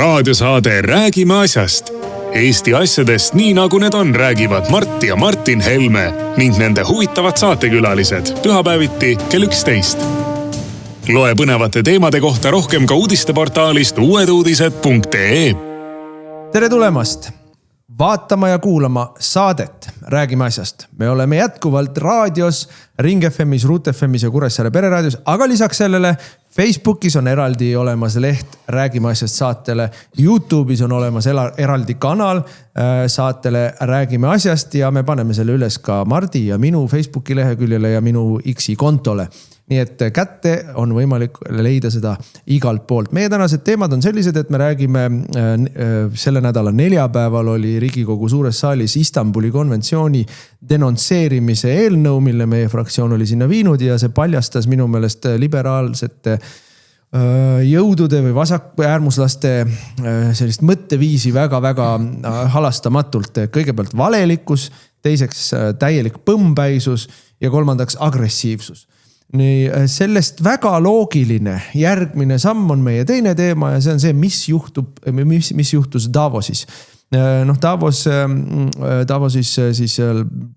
raadiosaade Räägime asjast. Eesti asjadest nii nagu need on, räägivad Mart ja Martin Helme ning nende huvitavad saatekülalised pühapäeviti kell 11. Loe põnevate teemade kohta rohkem ka uudisteportaalist uueduudised.ee. Tere tulemast! Vaatama ja kuulama saadet Räägime asjast. Me oleme jätkuvalt raadios, Ring FMis, Ruut FMis ja Kuressaare pereraadios, aga lisaks sellele Facebookis on eraldi olemas leht Räägime asjast saatele. YouTube'is on olemas eraldi kanal saatele Räägime asjast ja me paneme selle üles ka Mardi ja minu Facebooki leheküljele ja minu X-i kontole. Nii et kätte on võimalik leida seda igalt poolt. Meie tänased teemad on sellised, et me räägime selle nädala neljapäeval oli Riigikogu suures saalis Istanbuli konventsiooni denonsseerimise eelnõu, mille meie fraktsioon oli sinna viinud ja see paljastas minu meelest liberaalsete jõudude või vasakäärmuslaste sellist mõtteviisi väga-väga halastamatult. Kõigepealt valelikkus, teiseks täielik põmpäisus ja kolmandaks agressiivsus. Nii, sellest väga loogiline järgmine samm on meie teine teema ja see on see, mis juhtus Davosis. Davosis siis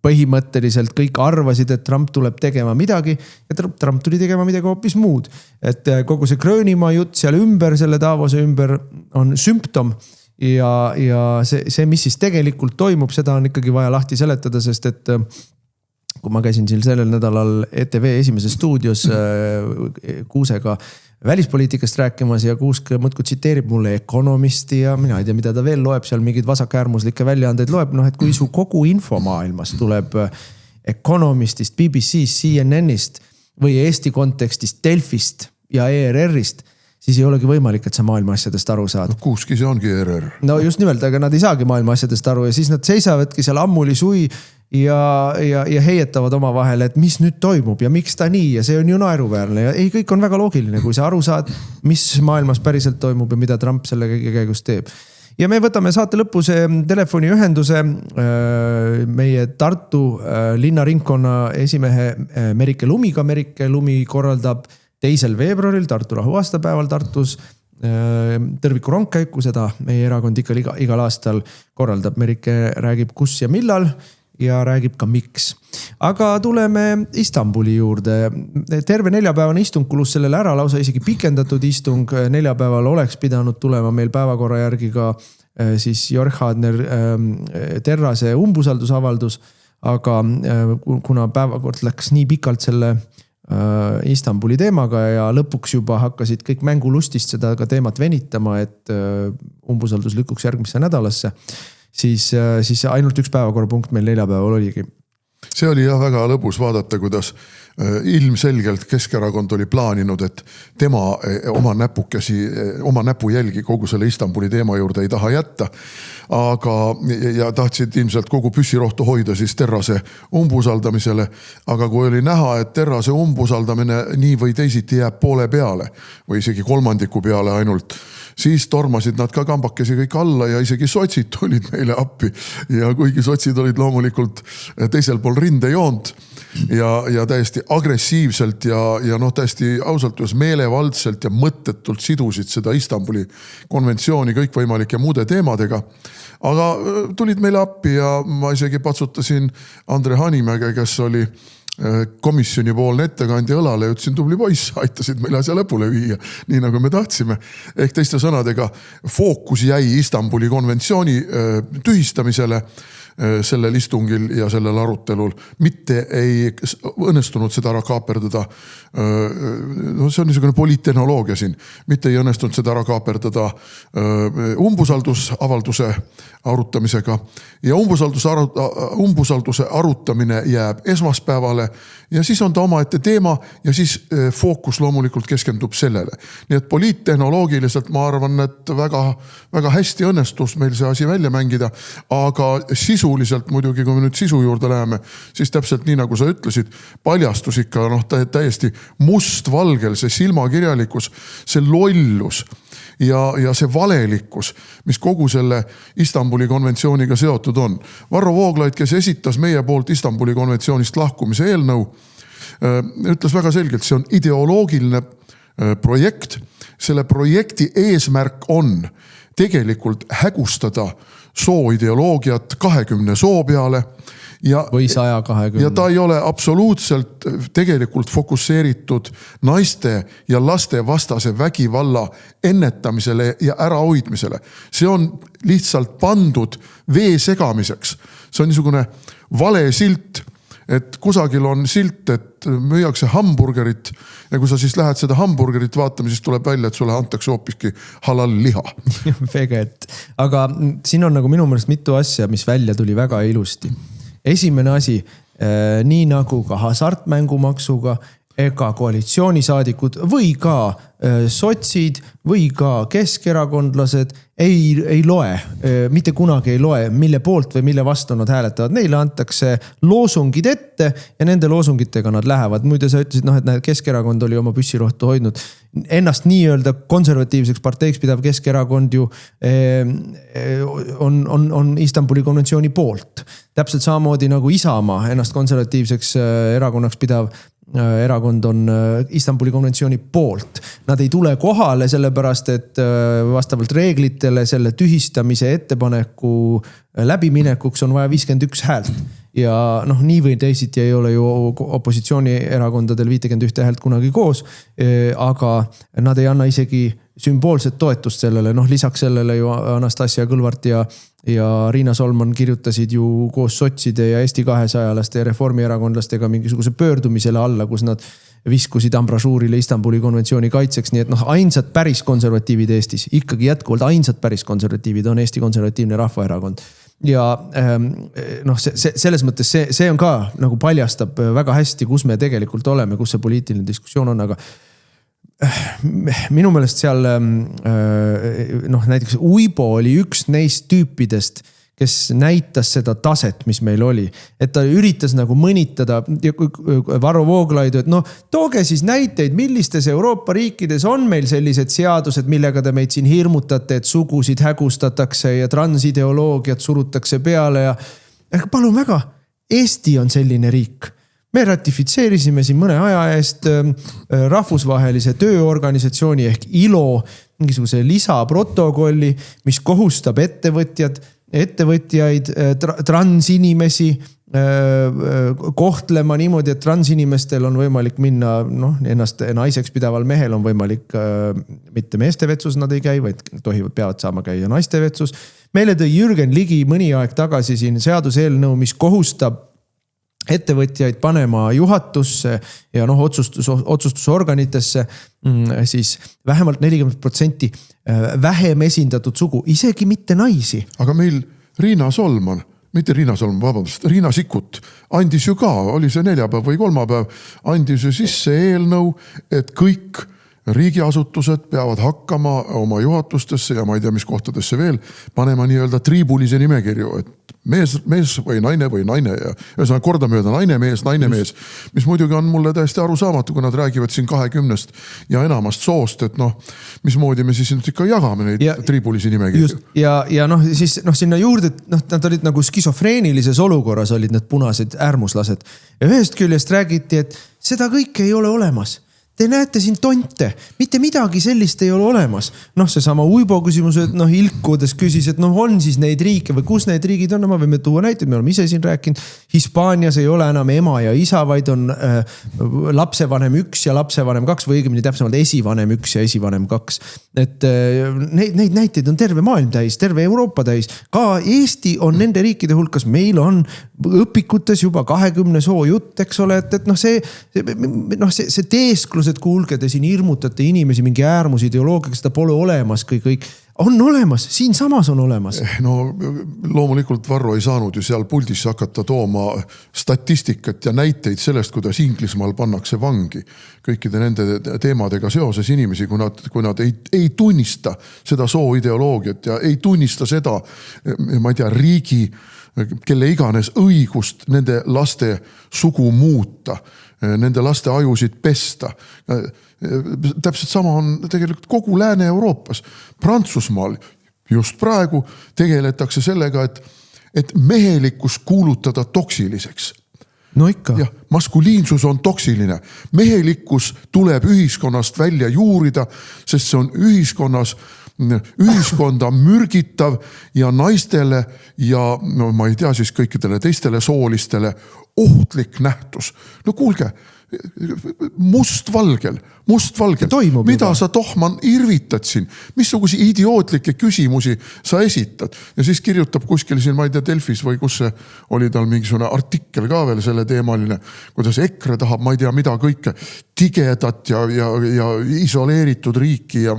põhimõtteliselt kõik arvasid, et Trump tuleb tegema midagi ja Trump tuli tegema midagi hoopis muud. Et kogu see Gröönimaa jutt seal ümber, selle Davose ümber on sümptom ja see, mis siis tegelikult toimub, seda on ikkagi vaja lahti seletada, sest et kui ma käisin siin sellel nädalal ETV esimeses stuudios Kuusega välispoliitikast rääkimas ja Kuusk mõtku tsiteerib mulle Economisti ja mina ei tea, mida ta veel loeb, seal mingid vasakäärmuslikke väljaandeid loeb. Et kui su kogu infomaailmas tuleb Economistist, BBC'st, CNN'ist või Eesti kontekstist, Delfist ja ERR'ist, siis ei olegi võimalik, et sa maailma asjadest aru saad. No Kuuski see ongi ERR. No just nimelt, aga nad ei saagi maailma asjadest aru ja siis nad seisavadki seal ammuli sui ja heietavad oma vahel, et mis nüüd toimub ja miks ta nii ja see on ju naeruväärne ja ei, kõik on väga loogiline, kui sa aru saad, mis maailmas päriselt toimub ja mida Trump selle käigus teeb. Ja me võtame saate lõpus telefoniühenduse meie Tartu linnaringkonna esimehe Merike Lumiga. Merike Lumi korraldab 2. veebruaril Tartu rahu aastapäeval Tartus tõrviku rongkäiku, seda meie erakond ikka igal aastal korraldab. Merike räägib kus ja millal ja räägib ka miks. Aga tuleme Istanbuli juurde. Terve neljapäevane istung kulus sellele ära, lausa isegi pikendatud istung. Neljapäeval oleks pidanud tulema meil päevakorra järgi ka siis Jorhadner Terrase umbusaldusavaldus, aga kuna päevakord läks nii pikalt selle Istanbuli teemaga ja lõpuks juba hakkasid kõik mängulustist seda ka teemat venitama, et umbusaldus lükkuks järgmisse nädalasse, siis ainult üks päevakorrapunkt meil neljapäeval oligi. See oli jah väga lõbus vaadata, kuidas ilmselgelt Keskerakond oli plaaninud, et tema oma näpujälgi kogu selle Istanbuli teema juurde ei taha jätta, ja tahtsid ilmselt kogu püssirohtu hoida siis Terrase umbusaldamisele, aga kui oli näha, et Terrase umbusaldamine nii või teisiti jääb poole peale või isegi kolmandiku peale ainult, siis tormasid nad ka kambakesi kõik alla ja isegi sotsid tulid meile appi ja kuigi sotsid olid loomulikult teisel pool rindejoont ja täiesti agressiivselt ja täiesti ausalt ühes meelevaldselt ja mõttetult sidusid seda Istanbuli konventsiooni kõikvõimalike muude teemadega. Aga tulid meile appi ja ma isegi patsutasin Andre Hanimäge, kes oli komisjoni poolne ettekandja õlale ja ütlesin, tubli poiss, aitasid meil asja lõpule viia, nii nagu me tahtsime. Ehk teiste sõnadega fookus jäi Istanbuli konventsiooni tühistamisele sellel istungil ja sellel arutelul, mitte ei õnnestunud seda ära kaaperdada. See on niisugune poliittehnoloogia siin, mitte ei õnnestunud seda ära kaaperdada umbusaldusavalduse arutamisega ja umbusalduse arutamine jääb esmaspäevale ja siis on ta omaette teema ja siis fookus loomulikult keskendub sellele. Nii et poliittehnoloogiliselt ma arvan, et väga, väga hästi õnnestus meil see asi välja mängida, aga sisuliselt muidugi, kui me nüüd sisu juurde läheme, siis täpselt nii nagu sa ütlesid, paljastus ikka täiesti mustvalgel see silmakirjalikkus, see lollus ja see valelikkus, mis kogu selle Istanbuli konventsiooniga seotud on. Varro Vooglaid, kes esitas meie poolt Istanbuli konventsioonist lahkumise eelnõu, ütles väga selgelt, see on ideoloogiline projekt, selle projekti eesmärk on tegelikult hägustada sooideoloogiat 20 soo peale või 120. Ja ta ei ole absoluutselt tegelikult fokusseeritud naiste ja laste vastase vägivalla ennetamisele ja ärahoidmisele. See on lihtsalt pandud vee segamiseks. See on niisugune vale silt, et kusagil on silt, et müüakse hamburgerit ja kui sa siis lähed seda hamburgerit vaatama, siis tuleb välja, et sulle antakse hoopiski halal liha. Veget. Aga siin on nagu minu meelest mitu asja, mis välja tuli väga ilusti. Esimene asi, nii nagu ka hasartmängumaksuga ega koalitsioonisaadikud või ka sotsid või ka keskerakondlased ei loe, mitte kunagi ei loe, mille poolt või mille vastu nad hääletavad. Neile antakse loosungid ette ja nende loosungitega nad lähevad. Muide sa ütlesid, et Keskerakond oli oma püssirohtu hoidnud. Ennast nii-öelda konservatiivseks parteiks pidav Keskerakond ju on Istanbuli konventsiooni poolt. Täpselt samamoodi nagu Isamaa ennast konservatiivseks erakonnaks pidav erakond on Istanbuli konventsiooni poolt. Nad ei tule kohale sellepärast, et vastavalt reeglitele selle tühistamise ettepaneku läbiminekuks on vaja 51 häält. Ja nii või teisiti ei ole ju opositsioonierakondadel 51 häält kunagi koos, aga nad ei anna isegi sümboolset toetust sellele. Lisaks sellele ju Anastasia Kõlvart ja Riina Solman kirjutasid ju koos sotside ja Eesti 200-laste ja reformierakondlastega mingisuguse pöördumisele alla, kus nad viskusid ambrasuurile Istanbuli konventsiooni kaitseks. Nii et ainsad päris konservatiivid Eestis, ikkagi jätkuvalt ainsad päris konservatiivid on Eesti Konservatiivne Rahvaerakond. Ja selles mõttes see on ka nagu paljastab väga hästi, kus me tegelikult oleme, kus see poliitiline diskussioon on, aga minu meelest seal näiteks Uibo oli üks neist tüüpidest, kes näitas seda taset, mis meil oli. Et ta üritas nagu mõnitada Varro Vooglaidu, et tooge siis näiteid, millistes Euroopa riikides on meil sellised seadused, millega te meid siin hirmutate, et sugusid hägustatakse ja transideoloogiat surutakse peale ja palun väga, Eesti on selline riik. Me ratifitseerisime siin mõne aja eest rahvusvahelise tööorganisatsiooni ehk ILO mingisuguse lisaprotokolli, mis kohustab ettevõtjaid, transinimesi kohtlema niimoodi, et transinimestel on võimalik minna, ennast naiseks pidaval mehel on võimalik mitte meestevetsus nad ei käi, vaid peavad saama käia naistevetsus. Meile tõi Jürgen Ligi mõni aeg tagasi siin seaduseelnõu, mis kohustab ettevõtjaid panema juhatusse ja otsustusorganitesse siis vähemalt 40% vähem esindatud sugu, isegi mitte naisi. Aga meil Riina Sikkut andis ju ka, oli see neljapäev või kolmapäev, andis ju sisse eelnõu, et kõik riigiasutused peavad hakkama oma juhatustesse ja ma ei tea, mis kohtadesse veel panema nii-öelda triibulise nimekirju, et mees või naine ja ühesõnaga kordamööda naine, mees, mis muidugi on mulle täiesti arusaamatu, kui nad räägivad siin 20 ja enamast soost, et mismoodi me siis nüüd ikka jagame neid triibulisi nimekirju. Ja siis sinna juurde, nad olid nagu skisofreenilises olukorras, olid need punased äärmuslased. Ja ühest küljest räägiti, et seda kõike ei ole olemas. Te näete siin tonte, mitte midagi sellist ei ole olemas. See sama Uibo küsimus, et Ilkudes küsis, et on siis neid riike või kus neid riigid on, ma võime tuua näiteid, me oleme ise siin rääkinud. Hispaanias ei ole enam ema ja isa, vaid on lapsevanem 1 ja lapsevanem 2 või õigemini täpsemalt esivanem 1 ja esivanem 2. Et neid näiteid on terve maailm täis, terve Euroopa täis. Ka Eesti on nende riikide hulkas, meil on õpikutes juba 20 soo jutt, eks ole, et see teesklus, et kuulge, te siin hirmutate inimesi mingi äärmusideoloogiga, seda pole olemas kõik. On olemas, siin samas on olemas. Loomulikult Varro ei saanud ju seal puldis hakata tooma statistikat ja näiteid sellest, kuidas Inglismaal pannakse vangi kõikide nende teemadega seoses inimesi, kui nad ei tunnista seda sooideoloogiat ja ei tunnista seda, ma ei tea, riigi, kelle iganes õigust nende laste sugu muuta, nende laste ajusid pesta. Täpselt sama on tegelikult kogu Lääne-Euroopas. Prantsusmaal just praegu tegeletakse sellega, et mehelikkus kuulutada toksiliseks. No ikka. Jah, maskuliinsus on toksiline. Mehelikkus tuleb ühiskonnast välja juurida, sest see on ühiskonda mürgitav ja naistele ja no ma ei tea siis kõikidele teistele soolistele ohtlik nähtus. No kuulge, mustvalgel. Mida sa tohman irvitad siin? Missugusi idiootlikke küsimusi sa esitad? Ja siis kirjutab kuskil siin, ma ei tea, Delfis või kus see oli tal mingisugune artikkel ka veel selle teemaline, kuidas EKRE tahab, ma ei tea mida kõike, tigedat ja isoleeritud riiki. Ja,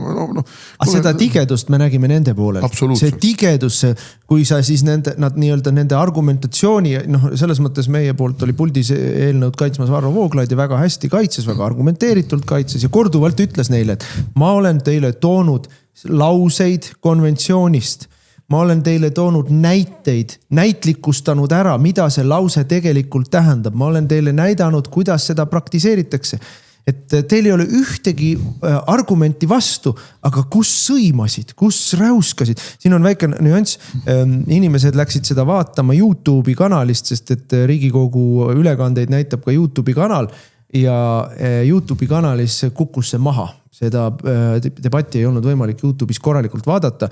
seda tigedust me nägime nende poolel. See tigedus, kui sa siis nende argumentatsiooni, selles mõttes meie poolt oli puldis eelnõud kaitsmas Varro Vooglaid ja väga hästi kaitses, väga argumenteeritult kaitses ja korduvalt ütles neile, et ma olen teile toonud lauseid konventsioonist. Ma olen teile toonud näiteid, näitlikustanud ära, mida see lause tegelikult tähendab. Ma olen teile näidanud, kuidas seda praktiseeritakse. Et teil ei ole ühtegi argumenti vastu, aga kus sõimasid, kus räuskasid. Siin on väike nüanss. Inimesed läksid seda vaatama YouTube'i kanalist, sest et Riigikogu ülekandeid näitab ka YouTube'i kanal ja YouTube'i kanalis kukkus see maha. Seda debatti ei olnud võimalik YouTube'is korralikult vaadata.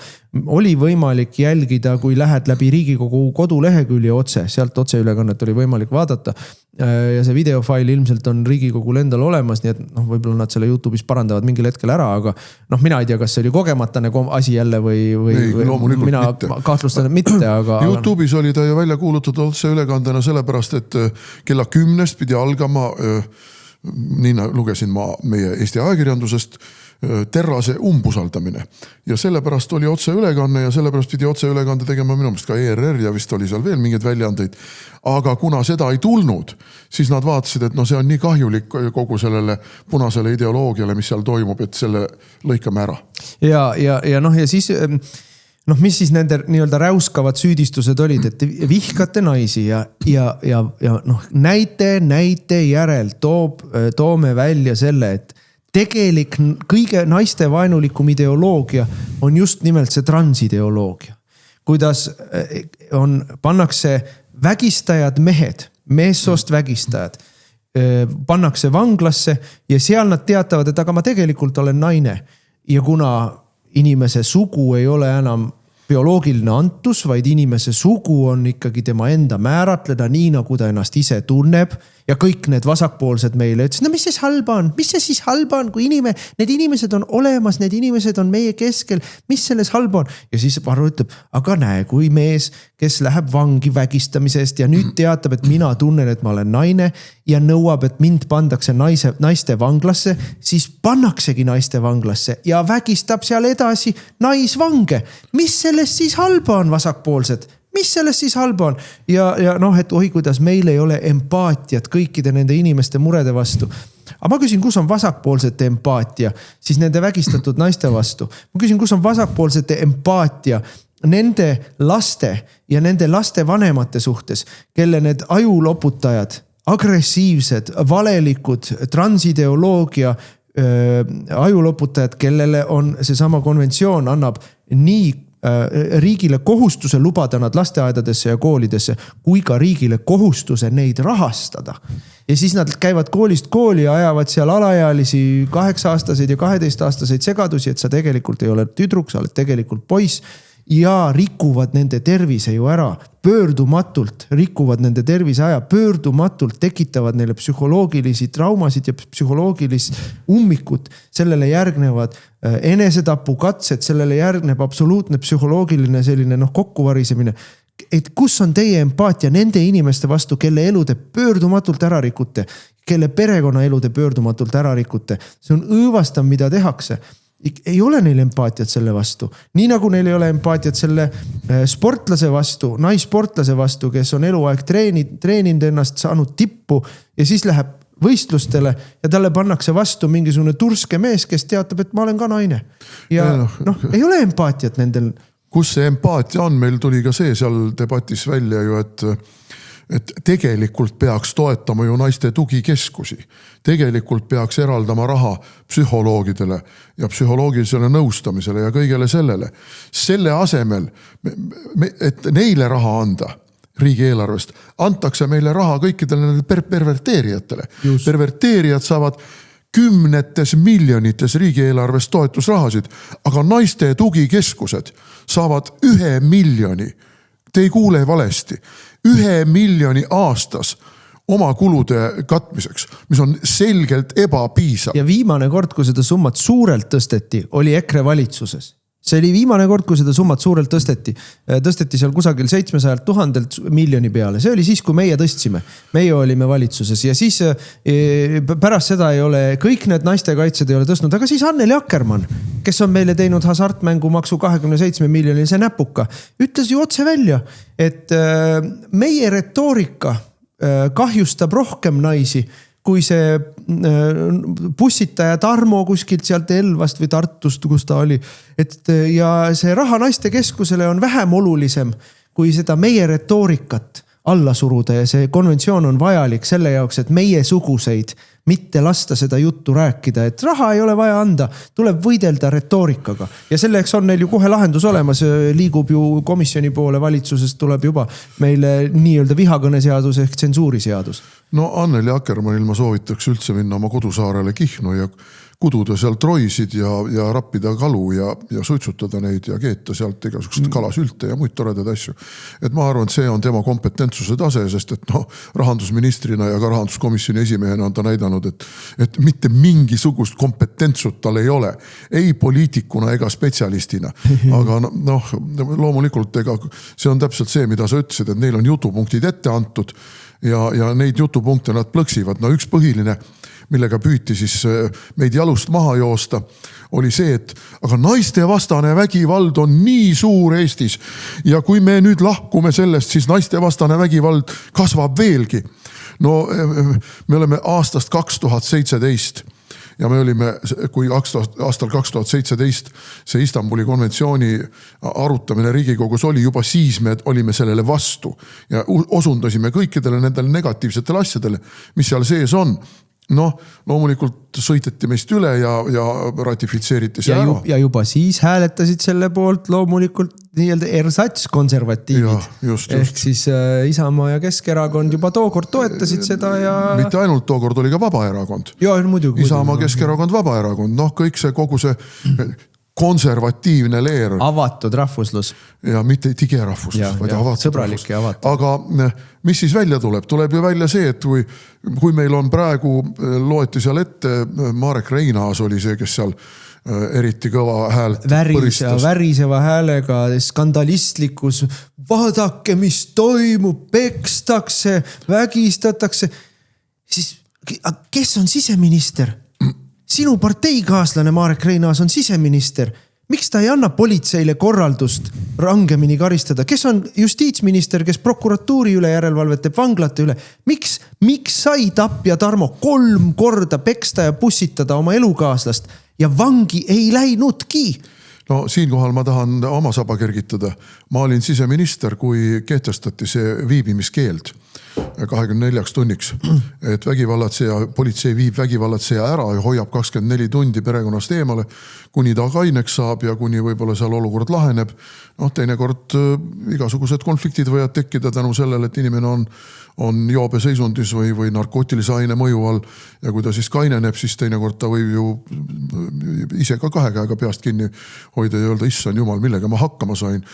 Oli võimalik jälgida, kui lähed läbi Riigikogu kodulehekülje otse, sealt otseülekannet oli võimalik vaadata. Ja see videofail ilmselt on Riigikogul endal olemas, nii et võib-olla nad selle YouTube'is parandavad mingil hetkel ära, aga mina ei tea, kas see oli kogematane asi jälle või mina kahtlustan mitte, aga... YouTube'is oli ta ju välja kuulutatud otseülekandena sellepärast, et kella 10 pidi algama... Nii lugesin ma meie Eesti ajakirjandusest Terrase umbusaldamine. Ja sellepärast oli otseülekanne ja sellepärast pidi otseülekande tegema minu meelest ka ERR ja vist oli seal veel mingeid väljaandeid. Aga kuna seda ei tulnud, siis nad vaatasid, et see on nii kahjulik kogu sellele punasele ideoloogiale, mis seal toimub, et selle lõikame ära. Ja siis... mis siis nende nii-öelda räuskavad süüdistused olid, et vihkate naisi ja näite järel toome välja selle, et tegelik kõige naistevaenulikum ideoloogia on just nimelt see transideoloogia. Kuidas pannakse vägistajad mehed, meessoost vägistajad, pannakse vanglasse ja seal nad teatavad, et aga ma tegelikult olen naine ja kuna inimese sugu ei ole enam bioloogiline antus, vaid inimese sugu on ikkagi tema enda määratleda nii, nagu ta ennast ise tunneb ja kõik need vasakpoolsed meile ütles, mis see halba on? Mis see siis halba on, kui need inimesed on olemas, need inimesed on meie keskel, mis selles halba on? Ja siis Varro ütleb, aga näe, kui mees, kes läheb vangi vägistamisest ja nüüd teatab, et mina tunnen, et ma olen naine ja nõuab, et mind pandakse naiste vanglasse, siis pannaksegi naiste vanglasse ja vägistab seal edasi naisvange. Mis sellest siis halba on, vasakpoolsed? Mis sellest siis halba on? Ja et kuidas meil ei ole empaatiat kõikide nende inimeste murede vastu. Aga ma küsin, kus on vasakpoolsete empaatia siis nende vägistatud naiste vastu? Ma küsin, kus on vasakpoolsete empaatia nende laste ja nende laste vanemate suhtes, kelle need ajuloputajad, agressiivsed, valelikud, transideoloogia ajuloputajad, kellele on seesama konventsioon annab nii riigile kohustuse lubada nad lasteaedadesse ja koolidesse, kui ka riigile kohustuse neid rahastada. Ja siis nad käivad koolist kooli ja ajavad seal alaealisi 8-aastaseid ja 12-aastaseid segadusi, et sa tegelikult ei ole tüdruk, sa oled tegelikult poiss ja rikuvad nende tervise ju ära. Pöördumatult rikuvad nende tervise aja, pöördumatult tekitavad neile psühholoogilisi traumasid ja psühholoogilist ummikut. Sellele järgnevad enesetapu katsed, sellele järgneb absoluutne psühholoogiline selline kokkuvarisemine. Et kus on teie empaatia nende inimeste vastu, kelle elude pöördumatult ära rikute, kelle perekonna elude pöördumatult ära rikute? See on õõvastav, mida tehakse. Ei ole neil empaatiat selle vastu. Nii nagu neil ei ole empaatiat selle sportlase vastu, naissportlase vastu, kes on eluaeg treeninud ennast, saanud tippu ja siis läheb võistlustele ja talle pannakse vastu mingisugune turske mees, kes teatab, et ma olen ka naine. Ja ei ole empaatiat nendel. Kus see empaatia on? Meil tuli ka see seal debatis välja ju, et tegelikult peaks toetama ju naiste tugikeskusi. Tegelikult peaks eraldama raha psühholoogidele ja psühholoogilisele nõustamisele ja kõigele sellele. Selle asemel, et neile raha anda, riigieelarvest, antakse meile raha kõikidele nendele perverteerijatele. Perverteerijad saavad kümnetes miljonites riigieelarvest toetusrahasid, aga naiste tugikeskused saavad 1 miljoni. Te ei kuule valesti. 1 miljoni aastas oma kulude katmiseks, mis on selgelt ebapiisav. Ja viimane kord, kui seda summat suurelt tõsteti, oli EKRE valitsuses. See oli viimane kord, kui seda summat suurelt tõsteti. Tõsteti seal kusagil 700 000 miljoni peale. See oli siis, kui meie tõstsime. Meie olime valitsuses ja siis pärast seda ei ole, kõik need naistekaitsed ei ole tõstnud, aga siis Anneli Akkermann, kes on meile teinud hasartmängumaksu 27 miljonilise näpuka, ütles ju otse välja, et meie retoorika kahjustab rohkem naisi, kui see bussitaja Tarmo kuskilt sealt Elvast või Tartust, kus ta oli. Ja see raha naiste keskusele on vähem olulisem, kui seda meie retoorikat alla suruda ja see konventsioon on vajalik selle jaoks, et meie suguseid mitte lasta seda juttu rääkida, et raha ei ole vaja anda, tuleb võidelda retoorikaga. Ja selleks on neil ju kohe lahendus olemas, liigub ju komisjoni poole valitsusest, tuleb juba meile nii-öelda vihakõneseadus ehk tsensuuriseadus. No Anneli Akkermannil ma soovitaks üldse minna oma kodusaarele Kihnu ja kududa seal troisid ja rappida kalu ja suitsutada neid ja keeta sealt igasugust kalasülte ja muid toredaid asju. Et ma arvan, et see on tema kompetentsuse tase, sest et rahandusministrina ja ka rahanduskomisjoni esimehena on ta näidanud, et mitte mingisugust kompetentsut tal ei ole. Ei poliitikuna ega spetsialistina. Aga loomulikult see on täpselt see, mida sa ütlesid, et neil on jutupunktid ette antud ja neid jutupunkte nad plõksivad. No üks põhiline, millega püüti siis meid jalust maha joosta, oli see, et aga naistevastane vägivald on nii suur Eestis ja kui me nüüd lahkume sellest, siis naistevastane vägivald kasvab veelgi. No me oleme aastast 2017 ja me olime, kui aastal 2017 see Istanbuli konventsiooni arutamine Riigikogus oli, juba siis me olime sellele vastu ja osundasime kõikidele nendele negatiivsetele asjadele, mis seal sees on. Loomulikult sõiteti meist üle ja ratifitseeriti see ära. Ja juba siis hääletasid selle poolt loomulikult nii-öelda ersats konservatiivid. Ehk siis Isamaa ja Keskerakond juba tookord toetasid seda ja... Mitte ainult tookord oli ka Vabaerakond. Ja, muidugi. Isamaa, Keskerakond, Vabaerakond. Kõik see kogu see konservatiivne leer. Avatud rahvuslus. Ja mitte tigerahvuslus, vaid avatud sõbralik ja avatud. Aga mis siis välja tuleb? Tuleb ju välja see, et kui meil on praegu, loeti seal ette, Marek Reinaas oli see, kes seal eriti kõva häält põristas. Väriseva häälega, skandalistlikus, vaadake, mis toimub, pekstakse, vägistatakse. Siis, kes on siseminister? Sinu parteikaaslane Marek Reinaas on siseminister. Miks ta ei anna politseile korraldust rangemini karistada? Kes on justiitsminister, kes prokuratuuri üle järelevalvet teeb, vanglate üle? Miks sai Tapja Tarmo 3 korda peksta ja bussitada oma elukaaslast ja vangi ei läinudki? No siinkohal ma tahan oma saba kergitada. Ma olin siseminister, kui kehtestati see viibimiskeeld 24 tunniks, et politsei viib vägivallatseja ära ja hoiab 24 tundi perekonnast eemale, kuni ta kaineks saab ja kuni võib-olla seal olukord laheneb. Teinekord igasugused konfliktid võivad tekkida tänu sellele, et inimene on joobe seisundis või narkootilise aine mõju all ja kui ta siis kaineneb, siis teinekord ta võib ju ise ka 2 käega peast kinni hoida ja öelda, issand jumal, millega ma hakkama sain.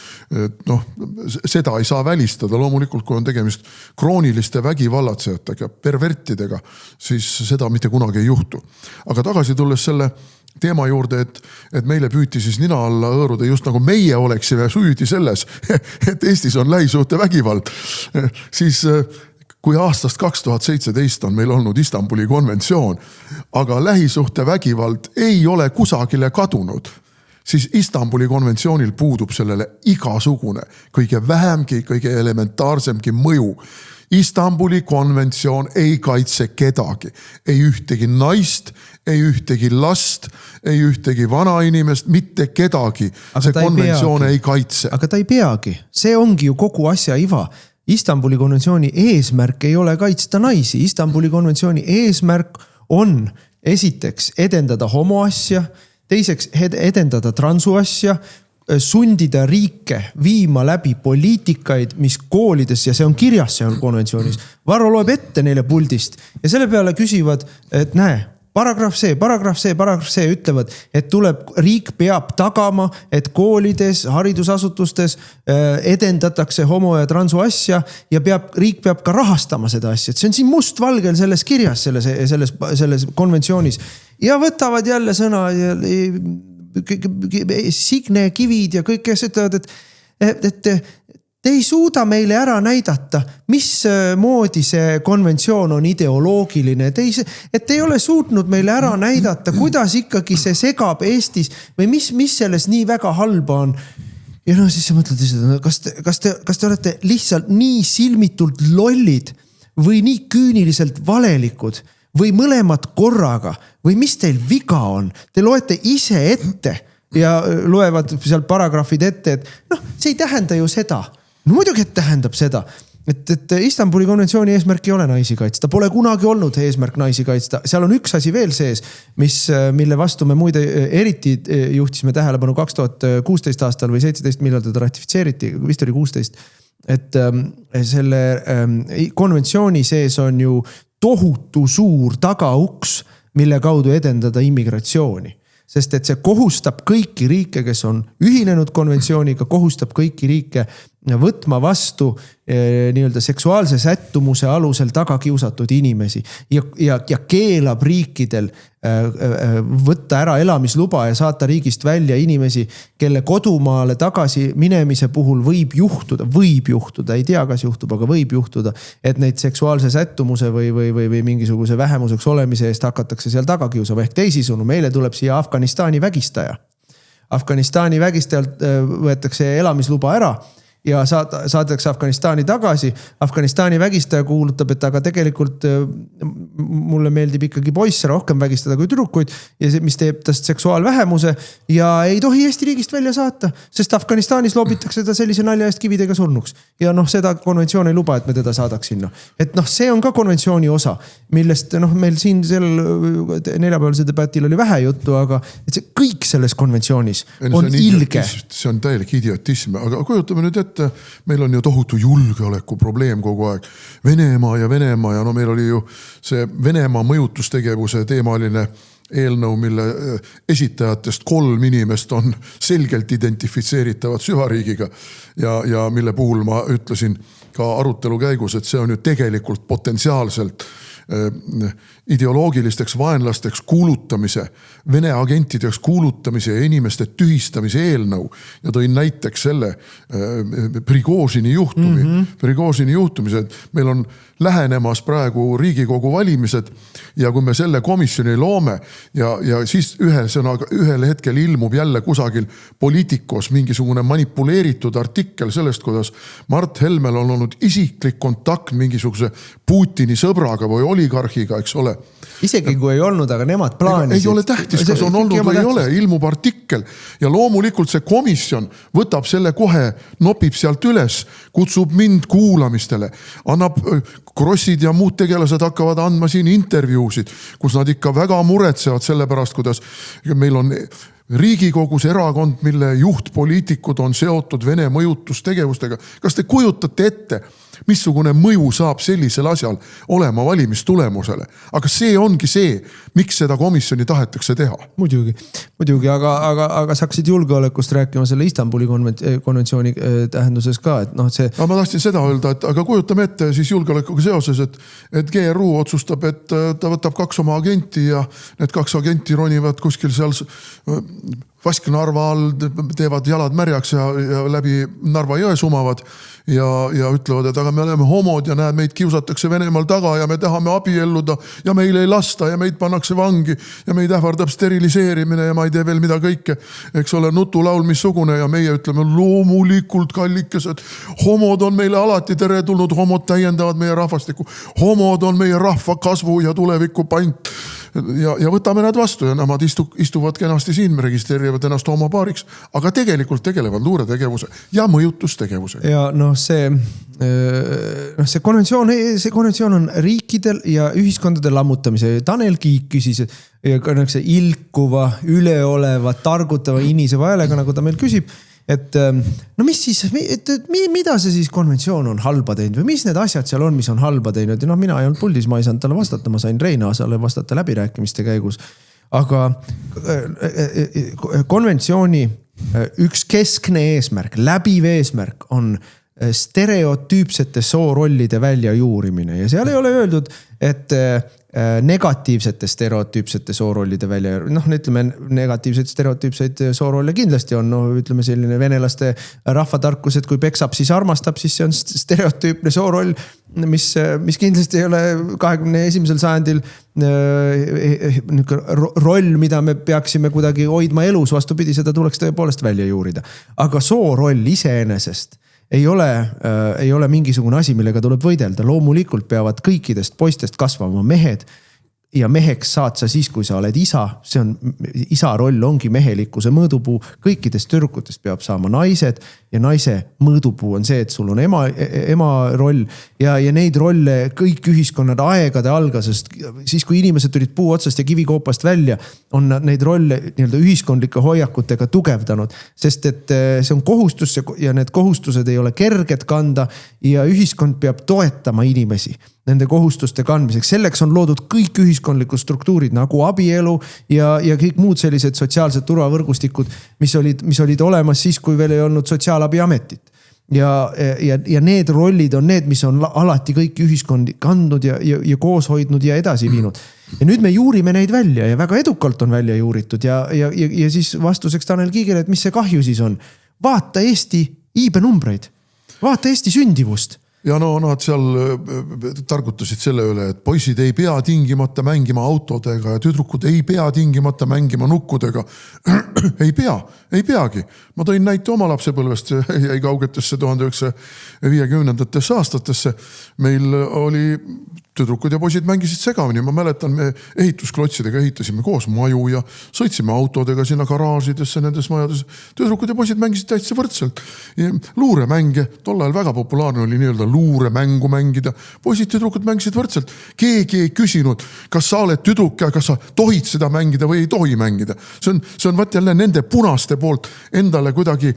Seda ei saa välistada. Loomulikult, kui on tegemist krooniliste vägivallatsejatega, pervertidega, siis seda mitte kunagi ei juhtu. Aga tagasi tulles selle teema juurde, et meile püüti siis nina alla hõõruda, just nagu meie oleksime süüdi selles, et Eestis on lähisuhte vägivald. Siis kui aastast 2017 on meil olnud Istanbuli konventsioon, aga lähisuhte vägivald ei ole kusagile kadunud, siis Istanbuli konventsioonil puudub sellele igasugune, kõige vähemgi, kõige elementaarsemgi mõju. Istanbuli konventsioon ei kaitse kedagi. Ei ühtegi naist, ei ühtegi last, ei ühtegi vanainimest, mitte kedagi. See konventsioon ei kaitse. Aga ta ei peagi. See ongi ju kogu asja iva. Istanbuli konventsiooni eesmärk ei ole kaitsta naisi. Istanbuli konventsiooni eesmärk on esiteks edendada homoasja, teiseks edendada transuasja, sundida riike viima läbi poliitikaid, mis koolides, ja see on kirjas, see on konventsioonis. Varro loeb ette neile puldist ja selle peale küsivad, et näe, paragrahv see ütlevad, et riik peab tagama, et koolides, haridusasutustes edendatakse homo ja transu asja ja riik peab ka rahastama seda asja. Et see on siin mustvalgel selles kirjas, selles konventsioonis. Ja võtavad jälle sõna Signe Kivid ja kõik, kes ütlevad, et te ei suuda meile ära näidata, mis moodi see konventsioon on ideoloogiline. Et ei ole suutnud meile ära näidata, kuidas ikkagi see segab Eestis või mis selles nii väga halba on. Ja siis sa mõtled, kas te olete lihtsalt nii silmitult lollid või nii küüniliselt valelikud või mõlemad korraga või mis teil viga on? Te loete ise ette ja loevad seal paragrahvid ette, et see ei tähenda ju seda. No muidugi, et tähendab seda, et Istanbuli konventsiooni eesmärk ei ole naisi kaitsta. Pole kunagi olnud eesmärk naisi kaitsta. Seal on üks asi veel sees, mille vastu me muide eriti juhtisime tähelepanu 2016 aastal või 17, millal teda ratifitseeriti, vist oli 16. Et selle konventsiooni sees on ju tohutu suur tagauks, mille kaudu edendada immigratsiooni. Sest et see kohustab kõiki riike, kes on ühinenud konventsiooniga, kohustab kõiki riike võtma vastu nii-öelda seksuaalse sättumuse alusel tagakiusatud inimesi ja keelab riikidel võtta ära elamisluba ja saata riigist välja inimesi, kelle kodumaale tagasi minemise puhul võib juhtuda, ei tea, kas juhtub, aga võib juhtuda, et neid seksuaalse sättumuse või mingisuguse vähemuseks olemise eest hakatakse seal tagakiusama. Ehk teisisõnu, meile tuleb siia Afganistani vägistaja. Afganistani vägistajalt võetakse elamisluba ära ja saadakse Afganistani tagasi. Afganistani vägistaja kuulutab, et aga tegelikult mulle meeldib ikkagi poisse rohkem vägistada kui tüdrukuid ja see, mis teeb tast seksuaalvähemuse ja ei tohi Eesti riigist välja saata, sest Afganistanis loobitakse ta sellise nalja eest kividega surnuks. Ja seda konventsioon ei luba, et me teda saadaks sinna. Et see on ka konventsiooni osa, millest meil siin neljapäevase debatil oli vähe juttu, aga et see kõik selles konventsioonis on ilge. See on täielik idiotism, aga kujutame nüüd ette, meil on ju tohutu julgeoleku probleem kogu aeg. Venemaa ja meil oli ju see Venemaa mõjutustegevuse teemaline eelnõu, mille esitajatest 3 inimest on selgelt identifitseeritavad süvariigiga ja mille puhul ma ütlesin ka arutelu käigus, et see on ju tegelikult potentsiaalselt ideoloogilisteks vaenlasteks kuulutamise, Vene agentideks kuulutamise ja inimeste tühistamise eelnõu ja tõin näiteks selle Prigožini juhtumise, et meil on lähenemas praegu Riigikogu valimised ja kui me selle komisjoni loome ja siis ühel hetkel ilmub jälle kusagil Poliitikos mingisugune manipuleeritud artikkel sellest, kuidas Mart Helmel on olnud isiklik kontakt mingisuguse Putini sõbraga või oligarhiga, eks ole. Isegi kui ei olnud, aga nemad plaanisid. Ei ole tähtis, kas on olnud või ei ole, ilmub artikkel ja loomulikult see komisjon võtab selle kohe, nopib sealt üles, kutsub mind kuulamistele, annab Krossid ja muud tegelased hakkavad andma siin intervjuusid, kus nad ikka väga muretsevad selle pärast, kuidas meil on Riigikogus erakond, mille juhtpoliitikud on seotud Vene mõjutustegevustega. Kas te kujutate ette, missugune mõju saab sellisel asjal olema valimistulemusele? Aga see ongi see, miks seda komisjoni tahetakse teha. Muidugi, aga sa hakkasid julgeolekust rääkima selle Istanbuli konventsiooni tähenduses ka, et see... Ma tahtsin seda öelda, et aga kujutame ette siis julgeolekuga seoses, et GRU otsustab, et ta võtab 2 oma agenti ja need 2 agenti ronivad kuskil seal Vasknarva all, teevad jalad märjaks ja läbi Narva jõe sumavad ja ütlevad, et aga me oleme homod ja näed, meid kiusatakse Venemaal taga ja me tahame abielluda ja meil ei lasta ja meid pannakse vangi ja meid ähvardab steriliseerimine ja ma ei tee veel mida kõike. Eks ole, nutulaul missugune ja meie ütleme loomulikult kallikesed. Homod on meile alati teretulnud, homod täiendavad meie rahvastikku. Homod on meie rahva kasvu ja tuleviku pant. Ja võtame nad vastu ja nemad istuvad kenasti siin, me registreerivad ennast homopaariks, aga tegelikult tegelevad luuretegevuse ja mõjutustegevuse. Ja see konventsioon on riikidel ja ühiskondade lammutamise. Tanel Kiik küsis ilkuva, üleoleva, targutava iniseva häälega, nagu ta meil küsib. et no mis siis, mida see siis konventsioon on halba teinud või mis need asjad seal on, mis on halba teinud ja mina ei olnud puldis, ma ei saanud talle vastata, ma sain Reinaasale vastata läbirääkimiste käigus. Aga konventsiooni üks keskne eesmärk, läbiv eesmärk on stereotüüpsete soorollide väljajuurimine ja seal ei ole öeldud, et negatiivsete stereotüüpsete soorollide välja, ütleme negatiivseid stereotüüpseid soorolle kindlasti on, ütleme selline venelaste rahvatarkus, et kui peksab, siis armastab, siis see on stereotüüpne sooroll, mis kindlasti ei ole 21. sajandil roll, mida me peaksime kuidagi hoidma elus, vastupidi, seda tuleks tõepoolest välja juurida. Aga sooroll iseenesest ei ole mingisugune asi, millega tuleb võidelda. Loomulikult peavad kõikidest poistest kasvama mehed ja meheks saad sa siis, kui sa oled isa. See on, isa roll ongi mehelikkuse mõõdupuu. Kõikidest tüdrukutest peab saama naised ja naise mõõdupuu on see, et sul on ema roll ja neid rolle kõik ühiskonnad aegade algasest. Siis, kui inimesed tulid puu otsast ja kivikoopast välja, on neid rolle nii-öelda ühiskondlike hoiakutega tugevdanud, sest et see on kohustus ja need kohustused ei ole kerged kanda ja ühiskond peab toetama inimesi nende kohustuste kandmiseks. Selleks on loodud kõik ühiskondlikud struktuurid nagu abielu ja kõik muud sellised sotsiaalsed turvavõrgustikud, mis olid olemas siis, kui veel ei olnud sotsiaalabiametit. Ja need rollid on need, mis on alati kõik ühiskondi kandnud ja koos hoidnud ja edasi viinud. Ja nüüd me juurime neid välja ja väga edukalt on välja juuritud ja siis vastuseks Tanel Kiigele, et mis see kahju siis on. Vaata Eesti iibenumbreid, vaata Eesti sündivust. Ja nad seal targutasid selle üle, et poisid ei pea tingimata mängima autodega ja tüdrukud ei pea tingimata mängima nukkudega. ei peagi. Ma tõin näite oma lapsepõlvest, jäi kaugetesse 1950. aastatesse. Meil oli tüdrukud ja poisid mängisid segamini. Ma mäletan, me ehitusklotsidega ehitasime koos maju ja sõitsime autodega sinna garaažidesse nendes majades. Tüdrukud ja poisid mängisid täitsa võrdselt. Luuremänge, tol ajal väga populaarne oli nii-öelda luuremängu mängida. Poisid tüdrukud mängisid võrdselt. Keegi ei küsinud, kas sa oled tüdruk ja kas sa tohid seda mängida või ei tohi mängida. See on vaat jälle nende punaste poolt endale kuidagi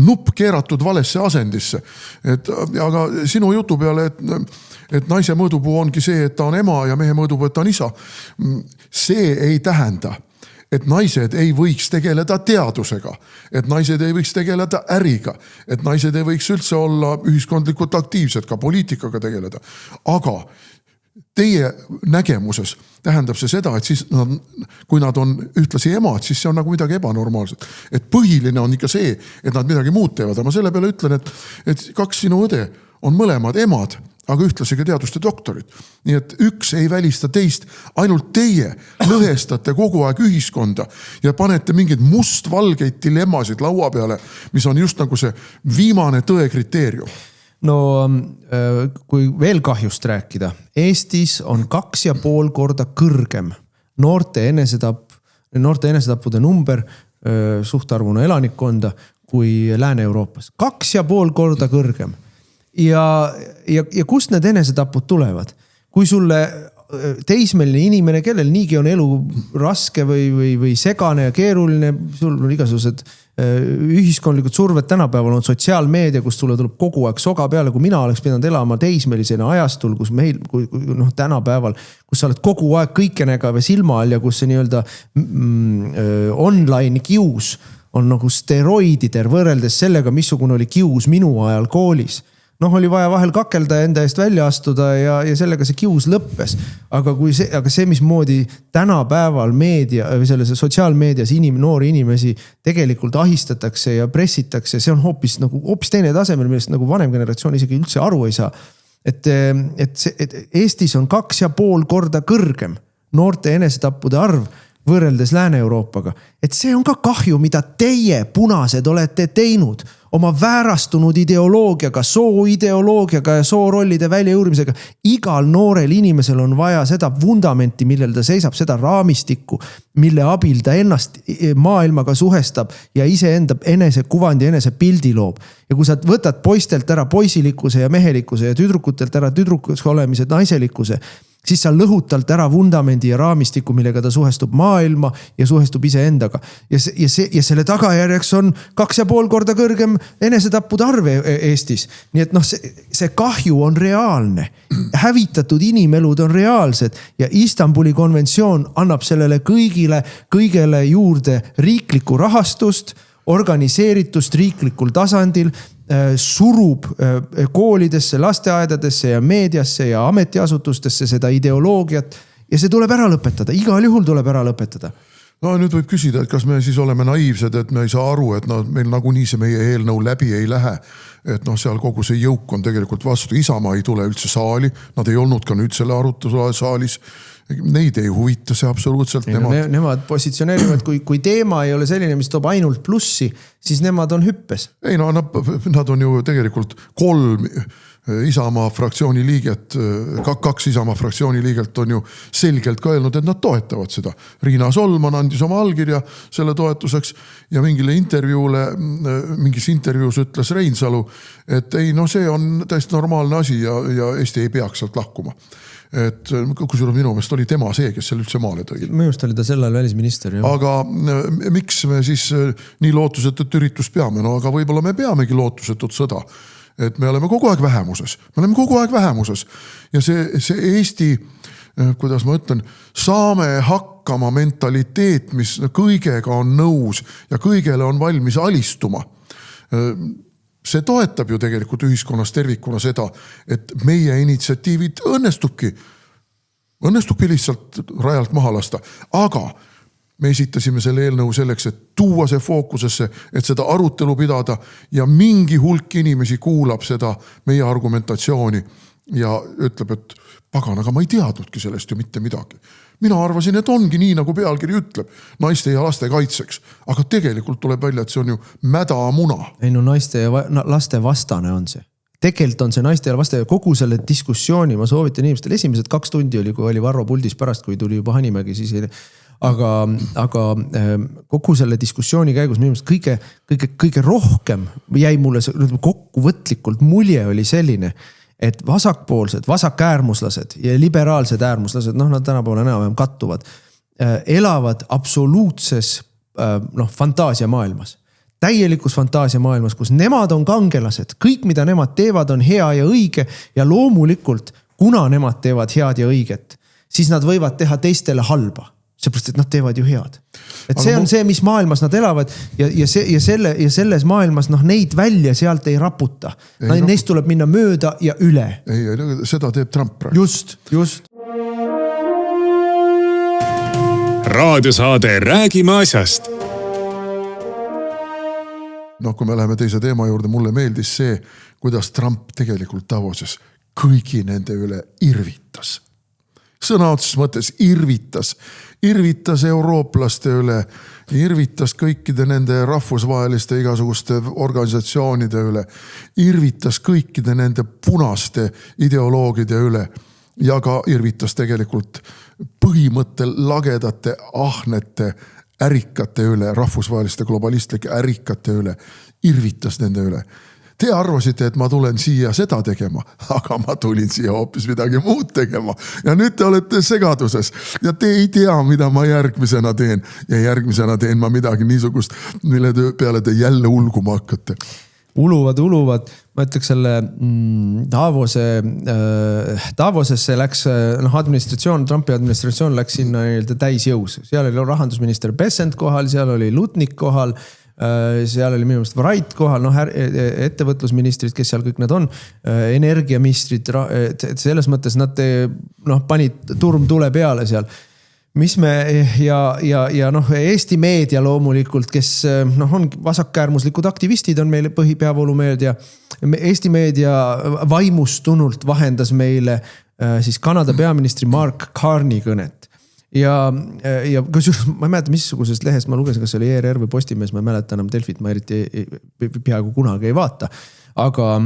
nupp keeratud valesse asendisse. Aga sinu jutu peale, et naise mõõdupuu ongi see, et ta on ema ja mehe mõõdupuu, et ta on isa. See ei tähenda, et naised ei võiks tegeleda teadusega, et naised ei võiks tegeleda äriga, et naised ei võiks üldse olla ühiskondlikult aktiivsed, ka poliitikaga tegeleda. Aga teie nägemuses tähendab see seda, et siis kui nad on ühtlasi emad, siis see on nagu midagi ebanormaalset. Et põhiline on ikka see, et nad midagi muud teevad. Ma selle peale ütlen, et kaks sinu õde on mõlemad emad, aga ühtlasi ka teaduste doktorid. Nii et üks ei välista teist, ainult teie lõhestate kogu aeg ühiskonda ja panete mingeid mustvalgeid dilemmasid laua peale, mis on just nagu see viimane tõe kriteerium. No kui veel kahjust rääkida, Eestis on 2,5 korda kõrgem noorte enesetappude number suhtarvuna elanikkonda kui Lääne-Euroopas. 2,5 korda kõrgem. Ja kust need enesetapud tulevad? Kui sulle teismeline inimene, kellel niigi on elu raske või segane ja keeruline, sul on igasugused ühiskondlikud surved tänapäeval on sotsiaalmeedia, kus sulle tuleb kogu aeg soga peale, kui mina oleks pidanud elama teismelisena ajastul, kus meil tänapäeval, kus sa oled kogu aeg kõikenega või silma all ja kus see nii-öelda online kius on nagu steroidider võrreldes sellega, missugune oli kius minu ajal koolis. Oli vaja vahel kakelda enda eest välja astuda ja sellega see kius lõppes. Aga see, mismoodi tänapäeval meedia või selles sotsiaalmeedias noori inimesi tegelikult ahistatakse ja pressitakse, see on hoopis teine tasemel, millest nagu vanem generatsioon isegi üldse aru ei saa. Et Eestis on 2,5 korda kõrgem noorte enesetappude arv võrreldes Lääne-Euroopaga. Et see on ka kahju, mida teie punased olete teinud oma väärastunud ideoloogiaga, sooideoloogiaga ja soorollide väljajuurimisega. Igal noorel inimesel on vaja seda vundamenti, millel ta seisab, seda raamistikku, mille abil ta ennast maailmaga suhestab ja iseenda enese kuvandi, enese pildi loob. Ja kui sa võtad poistelt ära poisilikkuse ja mehelikkuse ja tüdrukutelt ära tüdrukus olemise, naiselikkuse, siis sa lõhud talt ära vundamendi ja raamistiku, millega ta suhestub maailma ja suhestub iseendaga. Ja selle tagajärjeks on 2,5 korda kõrgem enesetappude arv Eestis. Nii et noh, see kahju on reaalne. Hävitatud inimelud on reaalsed ja Istanbuli konventsioon annab sellele kõigele juurde riiklikku rahastust, organiseeritust riiklikul tasandil, surub koolidesse, lasteaedadesse ja meediasse ja ametiasutustesse seda ideoloogiat ja see tuleb ära lõpetada. Igal juhul tuleb ära lõpetada. No nüüd võib küsida, et kas me siis oleme naiivsed, et me ei saa aru, et meil nagunii see meie eelnõu läbi ei lähe. Et seal kogu see jõuk on tegelikult vastu. Isamaa ei tule üldse saali. Nad ei olnud ka nüüd selle arutuse saalis. Neid ei huvita see absoluutselt. Nemad positsioneerivad, kui teema ei ole selline, mis toob ainult plussi, siis nemad on hüppes. Ei no nad on ju tegelikult 3 Isamaa fraktsiooni liiget, 2 Isamaa fraktsiooni liiget on ju selgelt ka öelnud, et nad toetavad seda. Riina Solman andis oma allkirja selle toetuseks ja mingis intervjuus ütles Reinsalu, et ei, no see on täiesti normaalne asi ja Eesti ei peaks sealt lahkuma. Et kusjuures minu meelest oli tema see, kes selle üldse maale tõi. Minu meelest oli ta sellel välisminister. Jah. Aga miks me siis nii lootusetut üritust peame? No aga võib-olla me peamegi lootusetut sõda. Et me oleme kogu aeg vähemuses. Me oleme kogu aeg vähemuses. Ja see Eesti, kuidas ma ütlen, saame hakkama mentaliteet, mis kõigega on nõus ja kõigele on valmis alistuma. See toetab ju tegelikult ühiskonnas tervikuna seda, et meie initsiatiivid õnnestubki lihtsalt rajalt maha lasta. Aga me esitasime selle eelnõu selleks, et tuua see fookusesse, et seda arutelu pidada ja mingi hulk inimesi kuulab seda meie argumentatsiooni ja ütleb, et pagan, aga ma ei teadnudki sellest ju mitte midagi. Mina arvasin, et ongi nii, nagu pealkiri ütleb, naiste ja laste kaitseks. Aga tegelikult tuleb välja, et see on ju mädamuna. Ei no naiste ja laste vastane on see. Tegelikult on see naiste ja laste ja kogu selle diskussiooni, ma soovitan inimestel, esimesed 2 tundi oli, kui oli Varro puldis pärast, kui tuli juba Hanimägi, siis aga kogu selle diskussiooni käigus minu meelest kõige rohkem jäi mulle kokkuvõtlikult mulje oli selline, et vasakpoolsed, vasakäärmuslased ja liberaalsed äärmuslased, nad tänapäeval enam kattuvad, elavad absoluutses fantaasiamaailmas. Täielikus fantaasiamaailmas, kus nemad on kangelased, kõik mida nemad teevad on hea ja õige ja loomulikult, kuna nemad teevad head ja õiget, siis nad võivad teha teistele halba. Seepärast, et nad teevad ju head. Et see on see, mis maailmas nad elavad ja selles maailmas neid välja sealt ei raputa. Neist tuleb minna mööda ja üle. Ei, seda teeb Trump praegu. Just. Raadiosaade Räägime asjast. Kui me läheme teise teema juurde, mulle meeldis see, kuidas Trump tegelikult Davoses kõigi nende üle irvitas. Sõna otses mõttes irvitas eurooplaste üle, irvitas kõikide nende rahvusvaheliste igasuguste organisatsioonide üle, irvitas kõikide nende punaste ideoloogide üle ja ka irvitas tegelikult põhimõttel lagedate, ahnete, ärikate üle, rahvusvaheliste globalistike ärikate üle, irvitas nende üle. Te arvasite, et ma tulen siia seda tegema, aga ma tulin siia hoopis midagi muud tegema. Ja nüüd te olete segaduses ja te ei tea, mida ma järgmisena teen. Ja järgmisena teen ma midagi niisugust, mille peale te jälle ulguma hakkate. Uluvad. Ma ütleks selle Davosesse läks, Trumpi administratsioon läks sinna täisjõus. Seal oli rahandusminister Bessent kohal, seal oli Lutnik kohal, seal oli minu meelest Wright kohal, ettevõtlusministrid, kes seal kõik nad on, energiamistrid, selles mõttes nad panid turm tule peale seal. Mis me ja Eesti meedia loomulikult, kes on vasakäärmuslikud aktivistid, on meile peavoolumeedia. Eesti meedia vaimustunult vahendas meile siis Kanada peaministri Mark Carney kõnet. Ja kusjuures ma ei mäleta, missugusest lehest ma lugesin, kas see oli ERR või Postimees, ma ei mäleta enam Delfit, ma eriti peaaegu kunagi ei vaata. Aga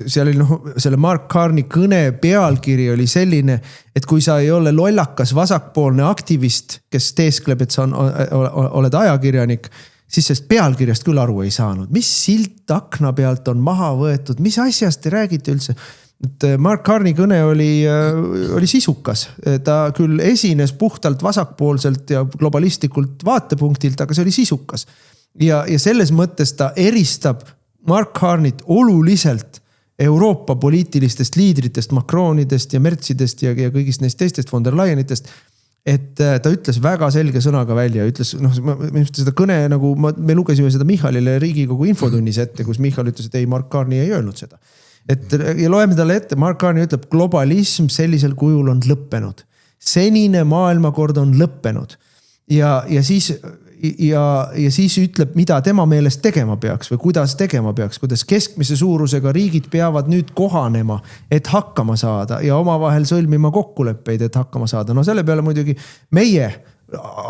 seal oli selle Mark Carney kõne pealkiri oli selline, et kui sa ei ole lollakas vasakpoolne aktivist, kes teeskleb, et sa oled ajakirjanik, siis sest pealkirjast küll aru ei saanud. Mis silt akna pealt on maha võetud, mis asjast te räägite üldse? et Mark Carney kõne oli sisukas. Ta küll esines puhtalt vasakpoolselt ja globalistlikult vaatepunktilt, aga see oli sisukas. Ja selles mõttes ta eristab Mark Carneyt oluliselt Euroopa poliitilistest liidritest, Macronidest ja Merzidest ja kõigist neist teistest von der Leyenitest, et ta ütles väga selge sõnaga välja, ütles, seda kõne nagu, me lugesime seda Michalile Riigikogu infotunnis ette, kus Michal ütles, et ei, Mark Carney ei öelnud seda. Ja loeme talle ette, Mark Carney ütleb, globalism sellisel kujul on lõppenud. Senine maailmakord on lõppenud. Ja siis ütleb, mida tema meelest tegema peaks või kuidas tegema peaks, kuidas keskmise suurusega riigid peavad nüüd kohanema, et hakkama saada ja omavahel sõlmima kokkuleppeid, et hakkama saada. No selle peale muidugi meie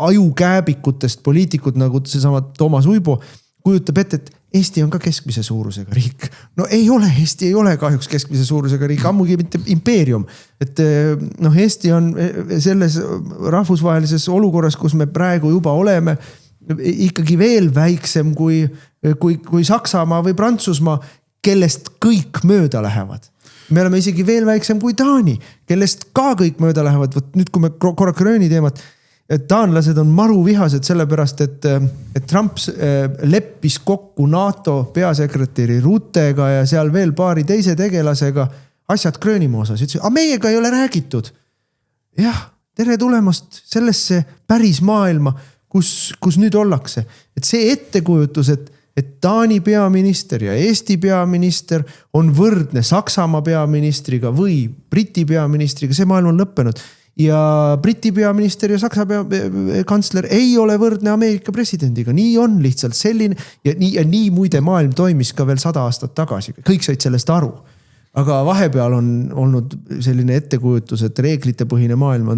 ajukääbikutest poliitikud, nagu seesama Toomas Uibo, kujutab ette, et Eesti on ka keskmise suurusega riik. No ei ole, Eesti ei ole kahjuks keskmise suurusega riik, ammugi mitte impeerium. Et Eesti on selles rahvusvahelises olukorras, kus me praegu juba oleme, ikkagi veel väiksem kui Saksamaa või Prantsusmaa, kellest kõik mööda lähevad. Me oleme isegi veel väiksem kui Taani, kellest ka kõik mööda lähevad. Nüüd, kui me korra Gröni teemat, taanlased on maruvihased sellepärast, et Trump leppis kokku NATO peasekretäri Ruttega ja seal veel paari teise tegelasega asjad Grönimaa osas. Ütles, aga meiega ei ole räägitud. Jah, tere tulemast sellesse päris maailma, kus nüüd ollakse. Et see ettekujutus, et Taani peaminister ja Eesti peaminister on võrdne Saksamaa peaministriga või Briti peaministriga, see maailm on lõppenud. Ja Briti peaminister ja Saksa kantsler ei ole võrdne Ameerika presidendiga. Nii on lihtsalt selline ja nii muide maailm toimis ka veel 100 aastat tagasi. Kõik said sellest aru. Aga vahepeal on olnud selline ettekujutus, et reeglitepõhine maailm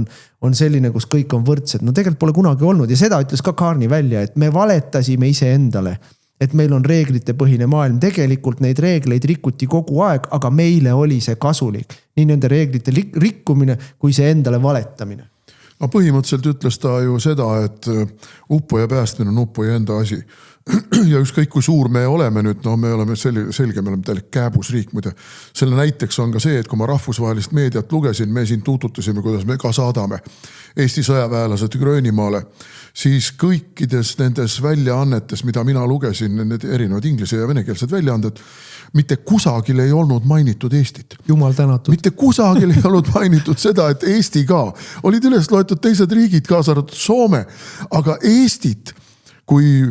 on selline, kus kõik on võrdsed. No tegelikult pole kunagi olnud ja seda ütles ka Carney välja, et me valetasime ise endale, et meil on reeglitepõhine maailm. Tegelikult neid reegleid rikuti kogu aeg, aga meile oli see kasulik. Nii nende reeglite rikkumine, kui see endale valetamine. No põhimõtteliselt ütles ta ju seda, et uppoja päästmine on uppoja enda asi. Ja ükskõik kui suur me oleme nüüd, me oleme selge, me oleme täielik kääbusriik muide. Selle näiteks on ka see, et kui ma rahvusvahelist meediat lugesin, me siin tuututasime, kuidas me ka saadame Eesti sõjaväelased Grönimaale, siis kõikides nendes väljaannetes, mida mina lugesin, need erinevad inglise ja venekeelsed väljaanded, mitte kusagil ei olnud mainitud Eestit. Jumal tänatud. Mitte kusagil ei olnud mainitud seda, et Eesti ka. Olid üles loetud teised riigid, kaasa arvatud Soome, aga Eestit kui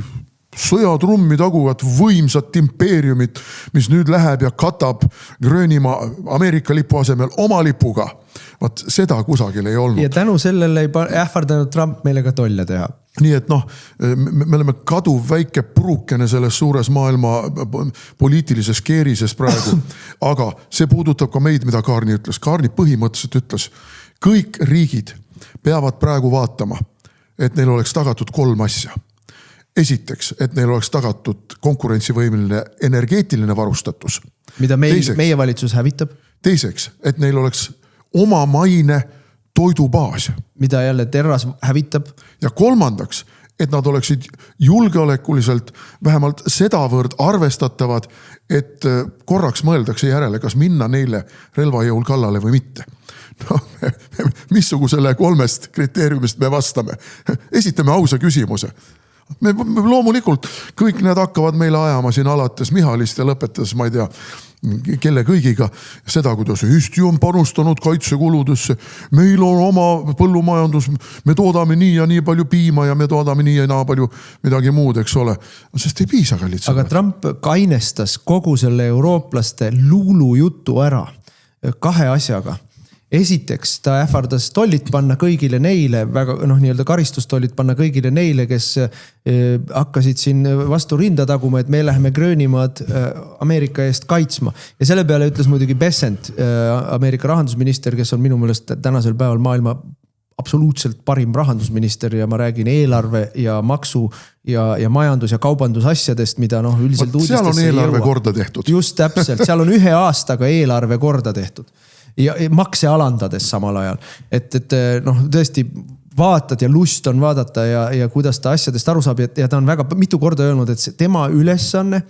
sõjatrummi taguvat võimsat impeeriumit, mis nüüd läheb ja katab Grönimaa Ameerika lipu asemel oma lipuga. Vaat seda kusagil ei olnud. Ja tänu sellele ei ähvardanud Trump meile ka tolle teha. Nii et me oleme kaduv väike purukene selles suures maailma poliitilises keerises praegu. Aga see puudutab ka meid, mida Carney ütles. Carney põhimõtteliselt ütles, kõik riigid peavad praegu vaatama, et neil oleks tagatud 3 asja. Esiteks, et neil oleks tagatud konkurentsivõimeline energeetiline varustatus. Mida meie valitsus hävitab. Teiseks, et neil oleks oma maine toidubaas. Mida jälle Terras hävitab. Ja kolmandaks, et nad oleksid julgeolekuliselt vähemalt sedavõrd arvestatavad, et korraks mõeldakse järele, kas minna neile relvajõul kallale või mitte. No, missugusele 3 kriteeriumist me vastame? Esitame ausa küsimuse. Me loomulikult kõik need hakkavad meile ajama siin alates Michalist ja lõpetades, ma ei tea, kelle kõigiga seda, kuidas Eesti on panustanud kaitsekuludesse, meil on oma põllumajandus, me toodame nii ja nii palju piima ja me toodame nii ja nii palju midagi muud, eks ole. Sest ei piisa ka lihtsalt. Aga Trump kainestas kogu selle eurooplaste luulu jutu ära 2 asjaga. Esiteks ta ähvardas tollid panna kõigile neile, väga nii-öelda karistustollid panna kõigile neile, kes hakkasid siin vastu rinda taguma, et me läheme Grönimaad Ameerika eest kaitsma. Ja selle peale ütles muidugi Bessent, Ameerika rahandusminister, kes on minu meelest tänasel päeval maailma absoluutselt parim rahandusminister ja ma räägin eelarve ja maksu ja majandus- ja kaubandusasjadest, mida üldiselt uudistesse seal on eelarve korda tehtud. Just täpselt, seal on 1 aastaga eelarve korda tehtud. Ja makse alandades samal ajal. Et tõesti vaatad ja lust on vaadata ja kuidas ta asjadest aru saab ja ta on väga mitu korda öelnud, et tema ülesanne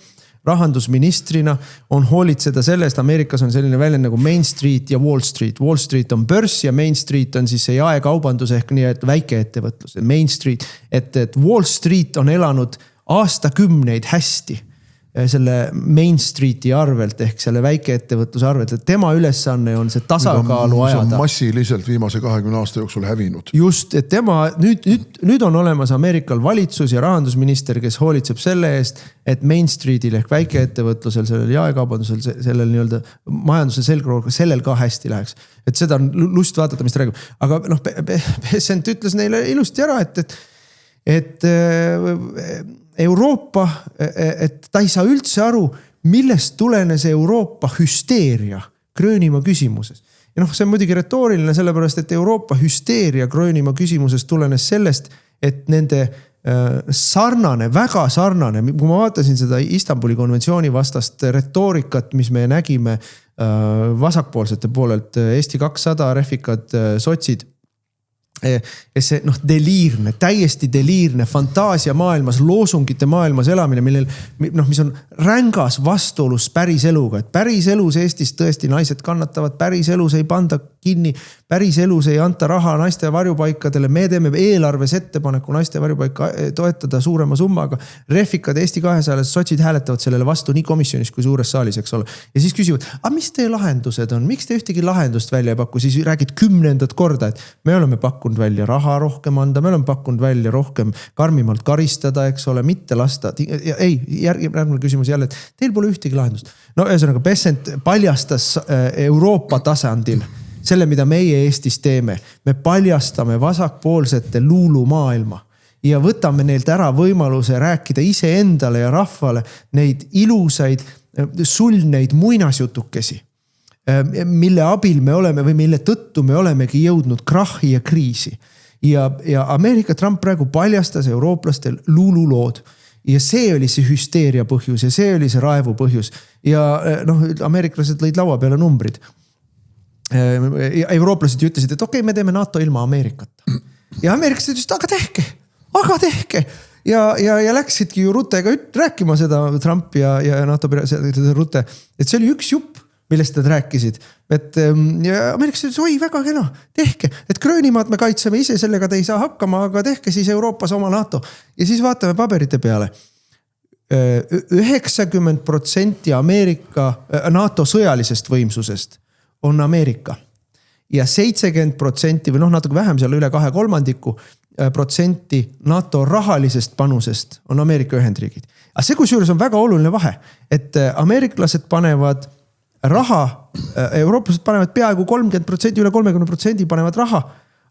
rahandusministrina on hoolitseda sellest, Ameerikas on selline väljend nagu Main Street ja Wall Street. Wall Street on börs ja Main Street on siis see jaekaubandus ehk nii, et väikeettevõtlus. Main Street, et Wall Street on elanud aastakümneid hästi selle Main Streeti arvelt ehk selle väikeettevõtluse arvelt, et tema ülesanne on see tasakaalu ajada. See on massiliselt viimase 20 aasta jooksul hävinud. Just, et tema nüüd on olemas Ameerikal valitsus ja rahandusminister, kes hoolitseb selle eest, et Main Streetil ehk väikeettevõtlusel, sellel jaekaubandusel, sellel nii-öelda majanduse selgroog, sellel ka hästi läheks. Et seda on lust vaadata, mis ta räägib. Aga Peasant ütles neile ilusti ära, et Euroopa, et ta ei saa üldse aru, millest tulenes Euroopa hüsteeria Gröönimaa küsimuses. Ja see on muidugi retooriline, sellepärast, et Euroopa hüsteeria Gröönimaa küsimuses tulenes sellest, et nende sarnane, väga sarnane, kui ma vaatasin seda Istanbuli konventsiooni vastast retoorikat, mis me nägime vasakpoolsete poolelt, Eesti 200, Refikad, sotsid, see deliirne, täiesti deliirne fantaasia maailmas, loosungite maailmas elamine, mis on rängas vastuolus päris eluga, et päris elus Eestis tõesti naised kannatavad, päris elus ei panda kinni, päris elus ei anta raha naiste varjupaikadele, me teeme eelarves ettepaneku naiste varjupaika toetada suurema summaga, Refikad Eesti 200 sotsid hääletavad sellele vastu nii komisjonis kui suures saalis, eks ole. Ja siis küsivad, mis teie lahendused on, miks te ühtegi lahendust välja ei paku, siis räägid 10. korda, et me oleme pakkunud välja raha rohkem anda, me oleme pakkunud välja rohkem karmimalt karistada, eks ole, mitte lasta. Ei, järgmine küsimus jälle, et teil pole ühtegi lahendust. Ühesõnaga, Peasant paljastas Euroopa tasandil selle, mida meie Eestis teeme. Me paljastame vasakpoolsete luulumaailma ja võtame neilt ära võimaluse rääkida ise endale ja rahvale neid ilusaid, sulneid muinasjutukesi, mille abil me oleme või mille tõttu me olemegi jõudnud krahhi ja kriisi. Ja Ameerika Trump praegu paljastas eurooplastel luululood. Ja see oli see hüsteeria põhjus ja see oli see raevu põhjus. Ja ameeriklased lõid laua peale numbrid. Eurooplased ütlesid, et okei, me teeme NATO ilma Ameerikata. Ja ameeriklased ütlesid, aga tehke. Ja läksidki ju Ruttega rääkima seda Trump ja NATO Rutte, et see oli üks jupp, millest nad rääkisid. Ja ameeriklased ütlesid, oi, väga kena, tehke. Et Gröönimaad me kaitseme ise, sellega te ei saa hakkama, aga tehke siis Euroopas oma NATO. Ja siis vaatame paberite peale. 90% Ameerika NATO sõjalisest võimsusest on Ameerika. Ja 70% või natuke vähem seal üle 2/3% NATO rahalisest panusest on Ameerika Ühendriigid. Aga see kusjuures on väga oluline vahe, et ameeriklased panevad raha, eurooplased panevad peaaegu 30%, üle 30% panevad raha,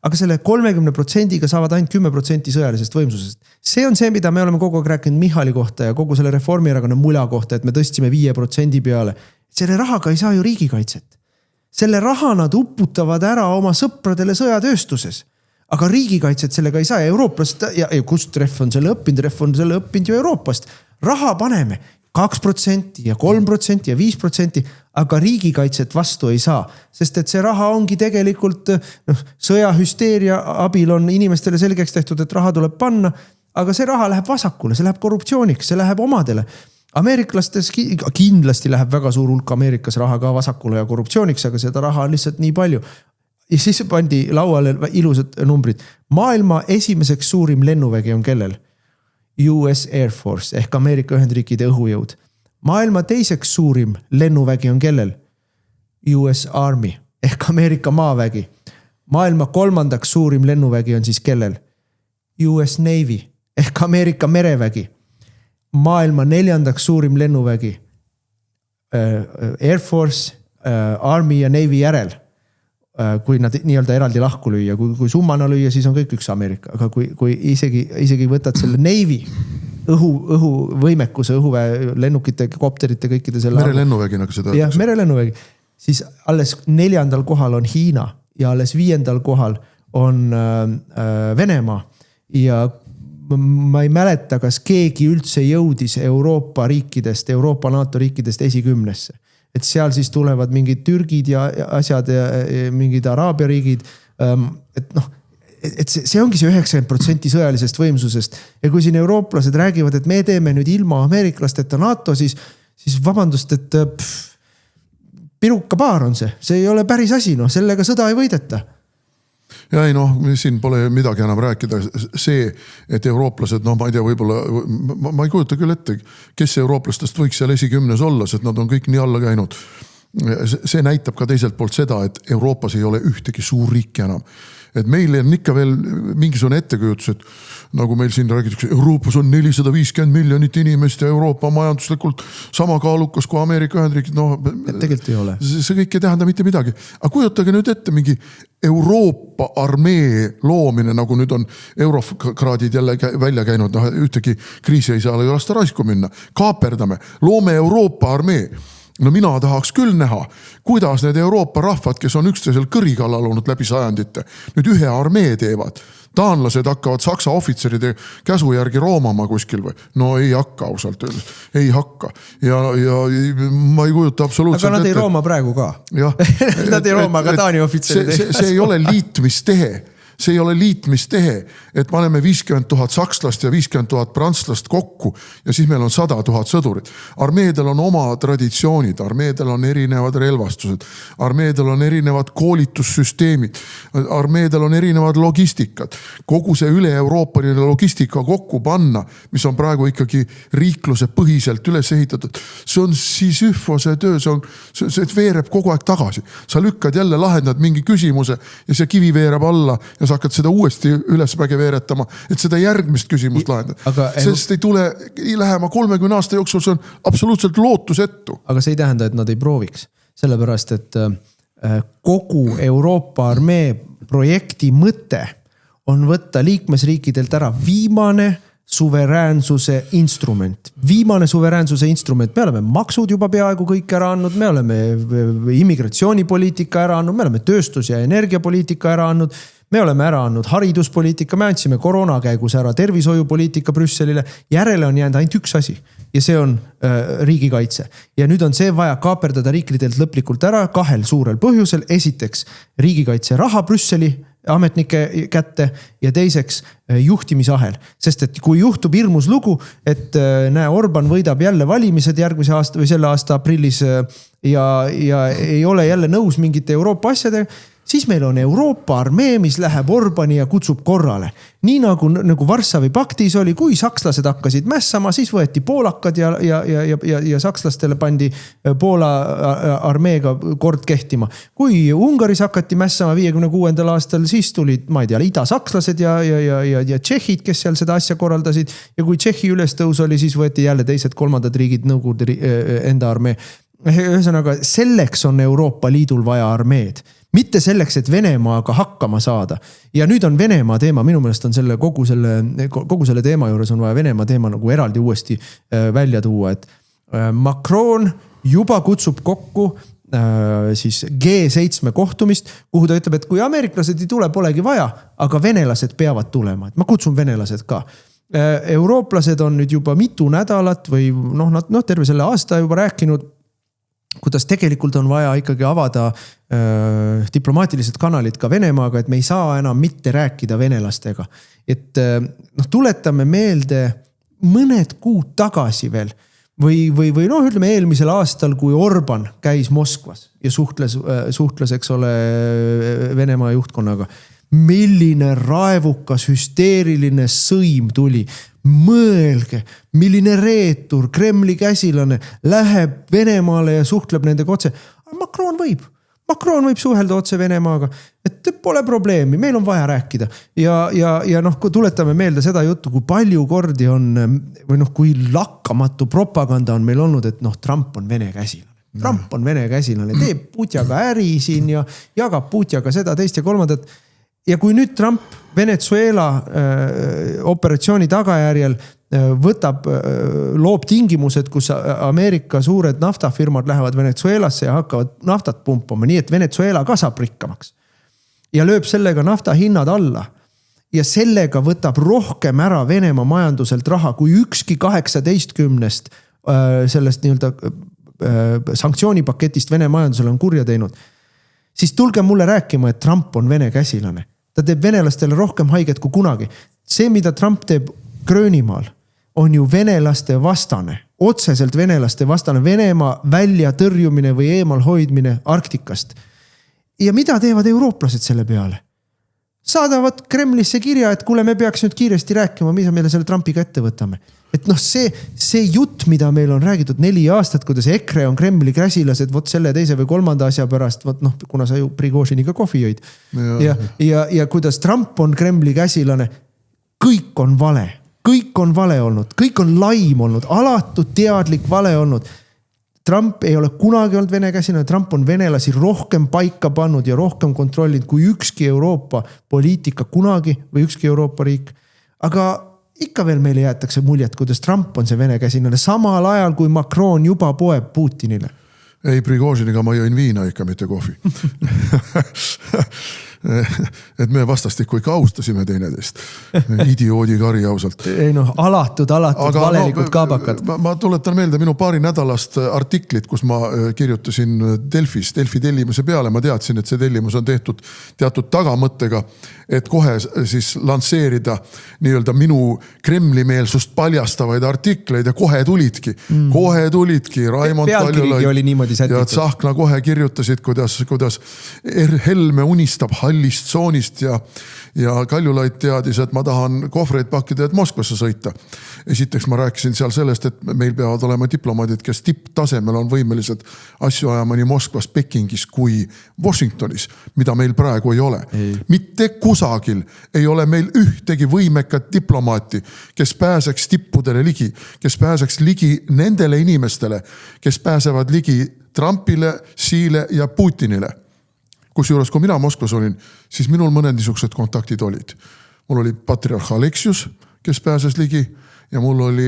aga selle 30%-ga saavad ainult 10% sõjalisest võimsusest. See on see, mida me oleme kogu aeg rääkinud Michali kohta ja kogu selle Reformierakonna mula kohta, et me tõstsime 5% peale. Selle rahaga ei saa ju riigikaitset. Selle raha nad uputavad ära oma sõpradele sõjatööstuses. Aga riigikaitset sellega ei saa ja eurooplased, ja kust Ref on selle õppinud ju Euroopast. Raha paneme 2% ja 3% ja 5%, aga riigikaitset vastu ei saa. Sest et see raha ongi tegelikult sõjahüsteeria abil on inimestele selgeks tehtud, et raha tuleb panna, aga see raha läheb vasakule, see läheb korruptsiooniks, see läheb omadele. Ameeriklastes kindlasti läheb väga suur hulk Ameerikas raha ka vasakule ja korruptsiooniks, aga seda raha on lihtsalt nii palju. Ja siis pandi lauale ilusad numbrid. Maailma esimeseks suurim lennuvägi on kellel? US Air Force ehk Ameerika Ühendriikide õhujõud. Maailma teiseks suurim lennuvägi on kellel? US Army ehk Ameerika maavägi. Maailma kolmandaks suurim lennuvägi on siis kellel? US Navy ehk Ameerika merevägi. Maailma neljandaks suurim lennuvägi Air Force, Army ja Navy järel, kui nad nii-öelda eraldi lahku lüüa. Kui summana lüüa, siis on kõik üks Ameerika, aga kui isegi võtad selle Navy õhuvõimekuse, õhuväe lennukite, kopterite, kõikide selle merelennuvägi, nagu seda jah, merelennuvägi, siis alles 4. kohal on Hiina ja alles 5. kohal on Venemaa ja ma ei mäleta, kas keegi üldse jõudis Euroopa riikidest, Euroopa NATO riikidest esikümnesse. Et seal siis tulevad mingid Türgid ja asjad ja mingid Araabia riigid. Et see ongi see 90% sõjalisest võimsusest. Ja kui siin eurooplased räägivad, et me teeme nüüd ilma ameeriklasteta NATO, siis siis vabandust, et pirukapaar on see ei ole päris asi, sellega sõda ei võideta. Ja ei siin pole midagi enam rääkida. See, et eurooplased, ma ei tea, võib-olla, ma ei kujuta küll ette, kes eurooplastest võiks seal esikümnes olla, sest nad on kõik nii alla käinud. See näitab ka teiselt poolt seda, et Euroopas ei ole ühtegi suurriiki enam. Et meil on ikka veel mingisugune ettekujutus, et nagu meil siin räägitakse, Euroopas on 450 miljonit inimest ja Euroopa majanduslikult sama kaalukas kui Ameerika Ühendriigid. Tegelikult ei ole. See kõik ei tähenda mitte midagi. Aga kujutage nüüd ette mingi Euroopa armee loomine, nagu nüüd on eurokraadid jälle välja käinud, ühtegi kriisi ei saa lasta raisku minna. Kaaperdame, loome Euroopa armee. Mina tahaks küll näha, kuidas need Euroopa rahvad, kes on üksteisel kõri kallal olnud läbi sajandite, nüüd ühe armee teevad. Taanlased hakkavad saksa ohvitseride käsu järgi roomama kuskil või? No ei hakka ausalt öeldes. Ei hakka. Ja ma ei kujuta absoluutselt. Aga nad ei rooma praegu ka. Nad ei rooma ka Taani ohvitseride. See ei ole liitmistehe. See ei ole liitmistehe, et paneme 50 000 sakslast ja 50 000 prantslast kokku ja siis meil on 100 000 sõdurit. Armeedel on oma traditsioonid, armeedel on erinevad relvastused, armeedel on erinevad koolitussüsteemid, armeedel on erinevad logistikad. Kogu see üle-euroopaline logistika kokku panna, mis on praegu ikkagi riikluse põhiselt üles ehitatud, see on Sisyphose töö, see veereb kogu aeg tagasi. Sa lükkad jälle, lahendad mingi küsimuse ja see kivi veereb alla ja sa hakkad seda uuesti ülesmäge veeretama, et seda järgmist küsimust lahendada. Sest ei tule lähema 30 aasta jooksul, see on absoluutselt lootusettu. Aga see ei tähenda, et nad ei prooviks. Sellepärast, et kogu Euroopa armee projekti mõte on võtta liikmesriikidelt ära viimane suveräänsuse instrument. Viimane suveräänsuse instrument. Me oleme maksud juba peaaegu kõik ära andnud, me oleme immigratsioonipoliitika ära andnud, me oleme tööstus- ja energiapoliitika ära andnud, me oleme ära andnud hariduspoliitika, me andsime koroona käigus ära tervishoiupoliitika Brüsselile. Järele on jäänud ainult üks asi ja see on riigikaitse. Ja nüüd on see vaja kaaperdada riikidelt lõplikult ära kahel suurel põhjusel. Esiteks riigikaitse raha Brüsseli ametnike kätte ja teiseks juhtimisahel. Sest et kui juhtub hirmus lugu, et Orban võidab jälle valimised järgmise aasta või selle aasta aprillis ja ei ole jälle nõus mingite Euroopa asjadega, siis meil on Euroopa armee, mis läheb Orbani ja kutsub korrale. Nii nagu Varssavi paktis oli, kui sakslased hakkasid mässama, siis võeti poolakad ja sakslastele pandi Poola armeega kord kehtima. Kui Ungaris hakati mässama 56. aastal, siis tulid, ma ei tea, idasakslased ja tšehhid, kes seal seda asja korraldasid. Ja kui Tšehhi ülestõus oli, siis võeti jälle teised kolmandad riigid Nõukogude enda armee. Ühesõnaga, selleks on Euroopa Liidul vaja armeed. Mitte selleks, et Venemaaga hakkama saada. Ja nüüd on Venemaa teema, minu meelest on kogu selle teema juures on vaja Venemaa teema nagu eraldi uuesti välja tuua. Et Macron juba kutsub kokku siis G7 kohtumist, kuhu ta ütleb, et kui ameeriklased ei tule, polegi vaja, aga venelased peavad tulema. Et ma kutsun venelased ka. Eurooplased on nüüd juba mitu nädalat või terve selle aasta juba rääkinud, kuidas tegelikult on vaja ikkagi avada diplomaatilised kanalid ka Venemaaga, et me ei saa enam mitte rääkida venelastega. Et tuletame meelde mõned kuud tagasi veel või ütleme eelmisel aastal, kui Orban käis Moskvas ja suhtles, eks ole, Venemaa juhtkonnaga. Milline raevukas, hüsteeriline sõim tuli. Mõelge, milline reetur, Kremli käsilane läheb Venemaale ja suhtleb nendega otse. Macron võib suhelda otse Venemaaga, et pole probleemi, meil on vaja rääkida. Ja kui tuletame meelde seda juttu, kui palju kordi on, või kui lakkamatu propaganda on meil olnud, et Trump on Vene käsilane. Trump on Vene käsilane, teeb Putjaga äri siin ja jagab Putjaga seda, teist ja kolmandat. Ja kui nüüd Trump Venezuela operatsiooni tagajärjel loob tingimused, kus Ameerika suured naftafirmad lähevad Venezuelasse ja hakkavad naftat pumpama, nii et Venezuela ka saab rikkamaks. Ja lööb sellega nafta hinnad alla. Ja sellega võtab rohkem ära Venemaa majanduselt raha, kui ükski 18 sellest sanktsioonipaketist Vene majandusele on kurja teinud. Siis tulge mulle rääkima, et Trump on Vene käsilane. Ta teeb venelastele rohkem haiget kui kunagi. See, mida Trump teeb Gröönimaal, on ju venelaste vastane. otseselt venelaste vastane Venemaa välja tõrjumine või eemal hoidmine Arktikast. Ja mida teevad eurooplased selle peale? Saadavad Kremlisse kirja, et kuule, me peaks nüüd kiiresti rääkima, mida meile selle Trumpiga ette võtame. Et noh, see jutt, mida meil on räägitud 4 aastat, kuidas EKRE on Kremli käsilased, vot selle teise või 3. asja pärast, vot noh, kuna sa ju Prigožiniga kohvi jõid. Ja kuidas Trump on Kremli käsilane, kõik on vale. Kõik on vale olnud, kõik on laim olnud, alatud teadlik vale olnud. Trump ei ole kunagi olnud Vene käsilane, Trump on venelasi rohkem paika pannud ja rohkem kontrollinud kui ükski Euroopa poliitika kunagi või ükski Euroopa riik. Aga ikka veel meile jäetakse muljet, kuidas Trump on see Vene käsilane samal ajal, kui Macron juba poeb Putinile. Ei, Prigožiniga ma jõin viina ikka, mitte kohvi. Et me vastastikku ikka austasime teineteist. Idioodi kari ausalt. Ei noh, alatud valelikud kaabakad. Ma tuletan meelde minu paari nädalast artiklit, kus ma kirjutasin Delfis, Delfi tellimuse peale. Ma teadsin, et see tellimus on tehtud teatud tagamõttega, et kohe siis lansseerida nii-öelda minu Kremli-meelsust paljastavaid artikleid ja kohe tulidki. Kohe tulidki. Raimond Kaljulaid ja Tsahkna kohe kirjutasid, kuidas Helme unistab hallist tsoonist ja Kaljulaid teadis, et ma tahan kohvreid pakkida, et Moskvasse sõita. Esiteks ma rääkisin seal sellest, et meil peavad olema diplomaadid, kes tipptasemel on võimelised asju ajama nii Moskvas, Pekingis kui Washingtonis, mida meil praegu ei ole. Mitte kusagil ei ole meil ühtegi võimekat diplomaati, kes pääseks tippudele ligi, kes pääseks ligi nendele inimestele, kes pääsevad ligi Trumpile, Siile ja Putinile. Kusjuures, kui mina Moskvas olin, siis minul mõned niisugused kontaktid olid. Mul oli patriarh Aleksius, kes pääses ligi, ja mul oli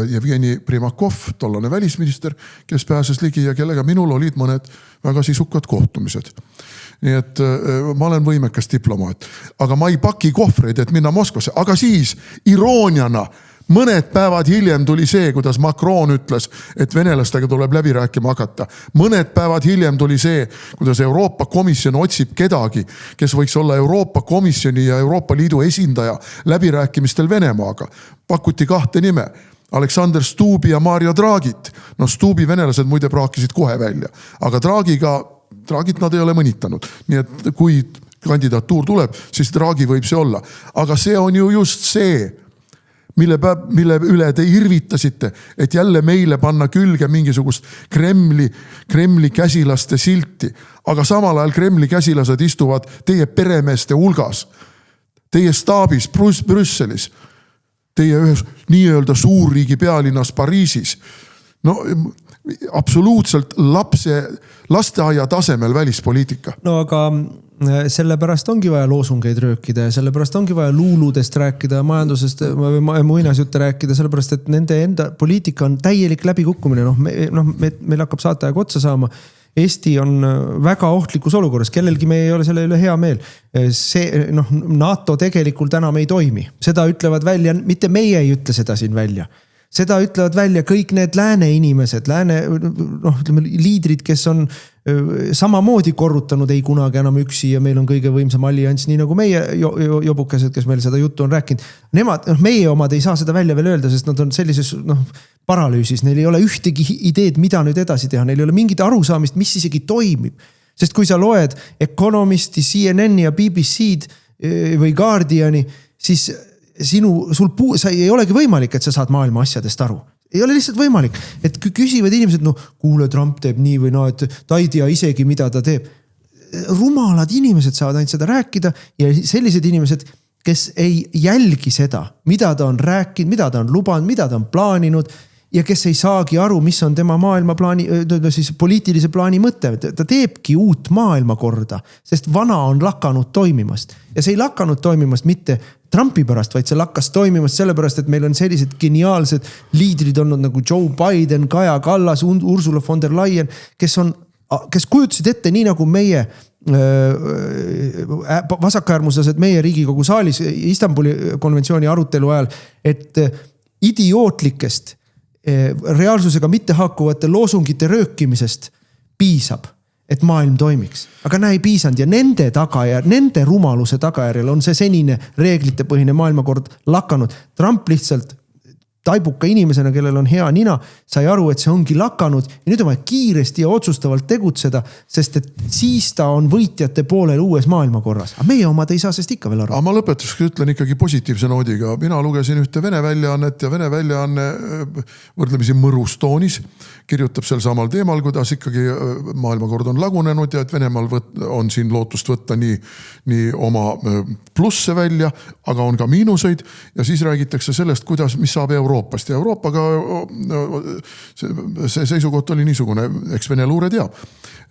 Jevgeni Primakov, tollane välisminister, kes pääses ligi ja kellega minul olid mõned väga sisukad kohtumised. Nii et ma olen võimekas diplomaat. Aga ma ei paki kohvreid, et minna Moskvasse. Aga siis irooniana mõned päevad hiljem tuli see, kuidas Macron ütles, et venelastega tuleb läbi rääkima hakata. Mõned päevad hiljem tuli see, kuidas Euroopa Komisjon otsib kedagi, kes võiks olla Euroopa Komisjoni ja Euroopa Liidu esindaja läbirääkimistel Venemaaga. Pakuti 2 nime. Aleksander Stubi ja Mario Draghit. No Stubi venelased muide praakisid kohe välja. Aga Draghit nad ei ole mõnitanud. Nii et kui kandidatuur tuleb, siis Draghi võib see olla. Aga see on ju just see, mille üle te irvitasite, et jälle meile panna külge mingisugust Kremli käsilaste silti. Aga samal ajal Kremli käsilased istuvad teie peremeeste hulgas, teie staabis Brüsselis, teie ühes nii-öelda suurriigi pealinnas Pariisis. No absoluutselt lasteaia tasemel välispoliitika. No aga sellepärast ongi vaja loosungeid röökida ja sellepärast ongi vaja luuludest rääkida, majandusest või muinasjutte rääkida, sellepärast et nende enda poliitika on täielik läbikukkumine. Meil hakkab saatajaga otsa saama. Eesti on väga ohtlikus olukorras, kellelgi me ei ole selle üle hea meel. NATO tegelikult enam ei toimi. Seda ütlevad välja, mitte meie ei ütle seda siin välja. Seda ütlevad välja kõik need lääne inimesed, liidrid, kes on samamoodi korrutanud ei kunagi enam üksi ja meil on kõige võimsam allianss, nii nagu meie jobukesed, kes meil seda juttu on rääkinud. Nemad, meie omad ei saa seda välja veel öelda, sest nad on sellises paralüüsis. Neil ei ole ühtegi ideed, mida nüüd edasi teha. Neil ei ole mingit arusaamist, mis isegi toimib. Sest kui sa loed Economisti, CNN ja BBC'd või Guardiani, siis sa ei olegi võimalik, et sa saad maailma asjadest aru. Ei ole lihtsalt võimalik. Et küsivad inimesed, kuule, Trump teeb nii või et ta ei tea isegi, mida ta teeb. Rumalad inimesed saavad ainult seda rääkida ja sellised inimesed, kes ei jälgi seda, mida ta on rääkinud, mida ta on lubanud, mida ta on plaaninud ja kes ei saagi aru, mis on tema maailmaplaani, siis poliitilise plaani mõte. Ta teebki uut maailmakorda, sest vana on lakanud toimimast. Ja see ei lakanud toimimast mitte Trumpi pärast, vaid see lakkas toimimast sellepärast, et meil on sellised geniaalsed liidrid olnud nagu Joe Biden, Kaja Kallas, Ursula von der Leyen, kes kujutasid ette nii nagu meie vasakäärmuslased meie Riigikogu saalis Istanbuli konventsiooni arutelu ajal, et idiootlikest reaalsusega mitte haakuvate loosungite röökimisest piisab, et maailm toimiks. Aga näe ei piisanud ja nende rumaluse tagajärjel on see senine reeglitepõhine maailmakord lakanud. Trump lihtsalt taibuka inimesena, kellel on hea nina, sai aru, et see ongi lakanud ja nüüd on vaja kiiresti ja otsustavalt tegutseda, sest et siis ta on võitjate poolel uues maailmakorras. Aga meie omad ei saa sest ikka veel aru. Aga ma lõpetuseks ütlen ikkagi positiivse noodiga. Mina lugesin ühte Vene väljaannet ja Vene väljaanne võrdlemisi mõrus toonis kirjutab sel samal teemal, kuidas ikkagi maailmakord on lagunenud ja et Venemaal on siin lootust võtta nii oma plusse välja, aga on ka miinuseid ja siis räägitakse sellest, kuidas, mis saab Euroopast ja Euroopaga see seisukoht oli niisugune, eks Vene luure teab.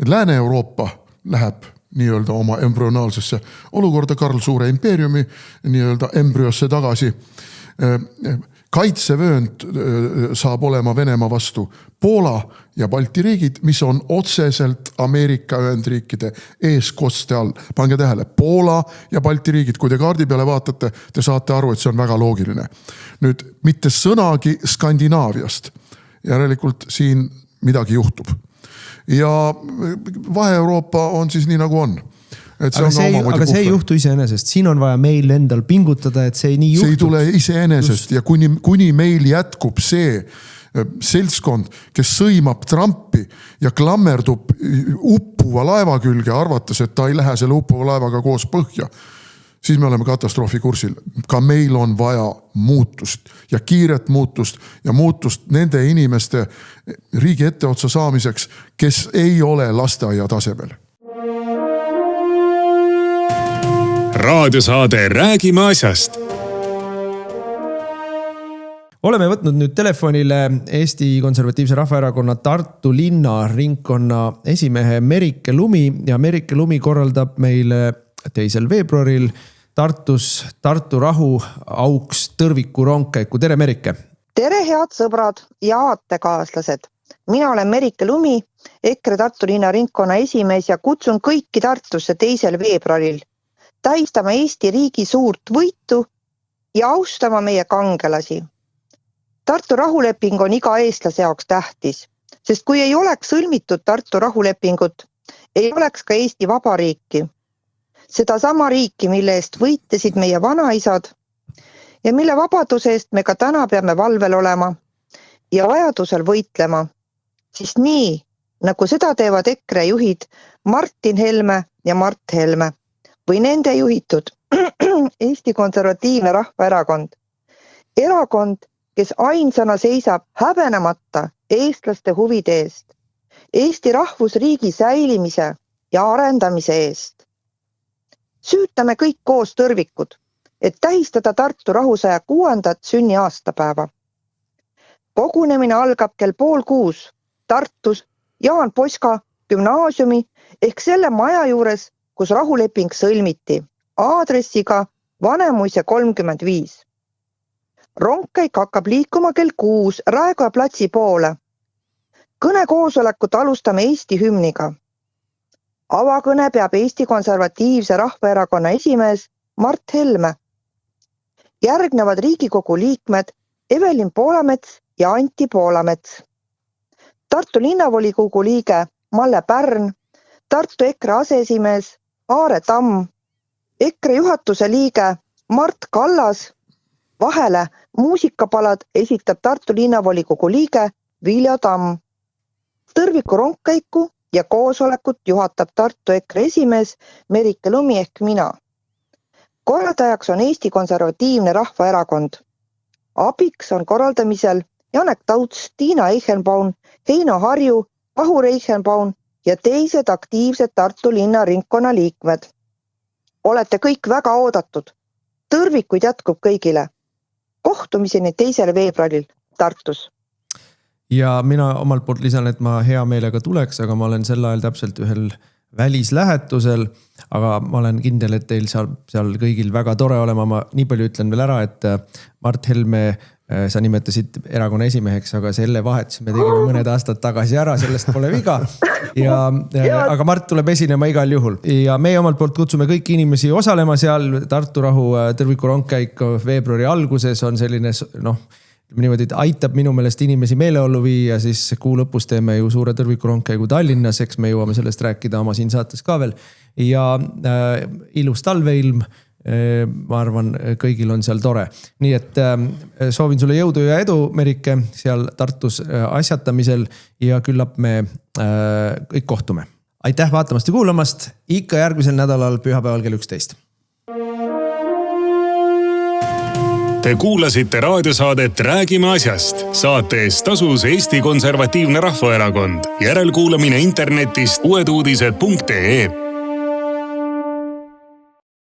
Lääne-Euroopa läheb nii-öelda oma embrüonaalsesse olukorda, Karl Suure impeeriumi nii-öelda embrüosse tagasi. Kaitsevöönd saab olema Venemaa vastu Poola ja Balti riigid, mis on otseselt Ameerika Ühendriikide eeskoste all. Pange tähele, Poola ja Balti riigid, kui te kaardi peale vaatate, te saate aru, et see on väga loogiline. Nüüd mitte sõnagi Skandinaaviast. Järelikult siin midagi juhtub. Ja Vahe-Euroopa on siis nii nagu on. Aga see ei juhtu iseenesest. Siin on vaja meil endal pingutada, et see nii juhtub. See ei tule iseenesest ja kuni meil jätkub see seltskond, kes sõimab Trumpi ja klammerdub uppuva laeva külge, arvates, et ta ei lähe selle uppuva laevaga koos põhja, siis me oleme katastroofi kursil. Ka meil on vaja muutust ja kiiret muutust ja muutust nende inimeste riigi etteotsa saamiseks, kes ei ole lasteaia tasemel. Raadiosaade Räägime asjast. Oleme võtnud nüüd telefonile Eesti Konservatiivse Rahvaerakonna Tartu linna ringkonna esimehe Merike Lumi ja Merike Lumi korraldab meile 2. veebruaril Tartus Tartu rahu auks tõrviku rongkäiku. Tere Merike! Tere head sõbrad ja aatekaaslased! Mina olen Merike Lumi, EKRE Tartu linna ringkonna esimees ja kutsun kõiki Tartusse 2. veebruaril. Tähistama Eesti riigi suurt võitu ja austama meie kangelasi. Tartu rahuleping on iga eestlase jaoks tähtis, sest kui ei oleks sõlmitud Tartu rahulepingut, ei oleks ka Eesti Vabariiki. Seda sama riiki, mille eest võitlesid meie vanaisad ja mille vabaduse eest me ka täna peame valvel olema ja vajadusel võitlema. Siis nii, nagu seda teevad EKRE juhid Martin Helme ja Mart Helme või nende juhitud Eesti Konservatiivne Rahvaerakond. Erakond, kes ainsana seisab häbenemata eestlaste huvide eest, Eesti rahvusriigi säilimise ja arendamise eest. Süütame kõik koos tõrvikud, et tähistada Tartu rahu 106. sünni aastapäeva. Kogunemine algab kell 5:30 Tartus Jaan Poska gümnaasiumi ehk selle maja juures, kus rahuleping sõlmiti, aadressiga Vanemuise 35. Rongkäik hakkab liikuma kell 6 Raekoja platsi poole. Kõnekoosolekut alustame Eesti hümniga. Avakõne peab Eesti Konservatiivse Rahvaerakonna esimees Mart Helme. Järgnevad Riigikogu liikmed Evelin Poolamets ja Anti Poolamets. Tartu linnavolikogu liige Malle Pärn, Tartu EKRE aseesimees Aare Tamm, EKRE juhatuse liige Mart Kallas, vahele muusikapalad esitab Tartu linnavolikogu liige Vilja Tamm. Tõrviku rongkäiku ja koosolekut juhatab Tartu EKRE esimees Merike Lumi ehk mina. Korraldajaks on Eesti Konservatiivne Rahvaerakond. Abiks on korraldamisel Janek Tauts, Tiina Eichenbaum, Heino Harju, Pahur Eichenbaum ja teised aktiivsed Tartu linna ringkonna liikmed. Olete kõik väga oodatud. Tõrvikuid jätkub kõigile. Kohtumiseni 2. veebruaril Tartus. Ja mina omalt poolt lisan, et ma hea meelega tuleks, aga ma olen sel ajal täpselt ühel välislähetusel, aga ma olen kindel, et teil seal kõigil väga tore olema. Ma nii palju ütlen veel ära, et Mart Helme, sa nimetasid erakonna esimeheks, aga selle vahetusime tegime mõned aastad tagasi ära, sellest pole viga. Aga Mart tuleb esinema igal juhul. Ja meie omalt poolt kutsume kõiki inimesi osalema seal. Tartu rahu tõrviku rongkäik veebruari alguses on selline, niimoodi aitab minu meelest inimesi meeleollu viia, siis kuu lõpus teeme ju suure tõrviku rongkäigu Tallinnas, eks me jõuame sellest rääkida oma siin saates ka veel. Ja ilus talveilm, ma arvan, kõigil on seal tore. Nii et soovin sulle jõudu ja edu, Merike, seal Tartus asjatamisel ja küllap me kõik kohtume. Aitäh vaatamast ja kuulamast, ikka järgmisel nädalal pühapäeval kell 11. Te kuulasite raadiosaadet Räägime asjast. Saate eest tasus Eesti Konservatiivne Rahvaerakond. Järelkuulamine internetist uueduudised.ee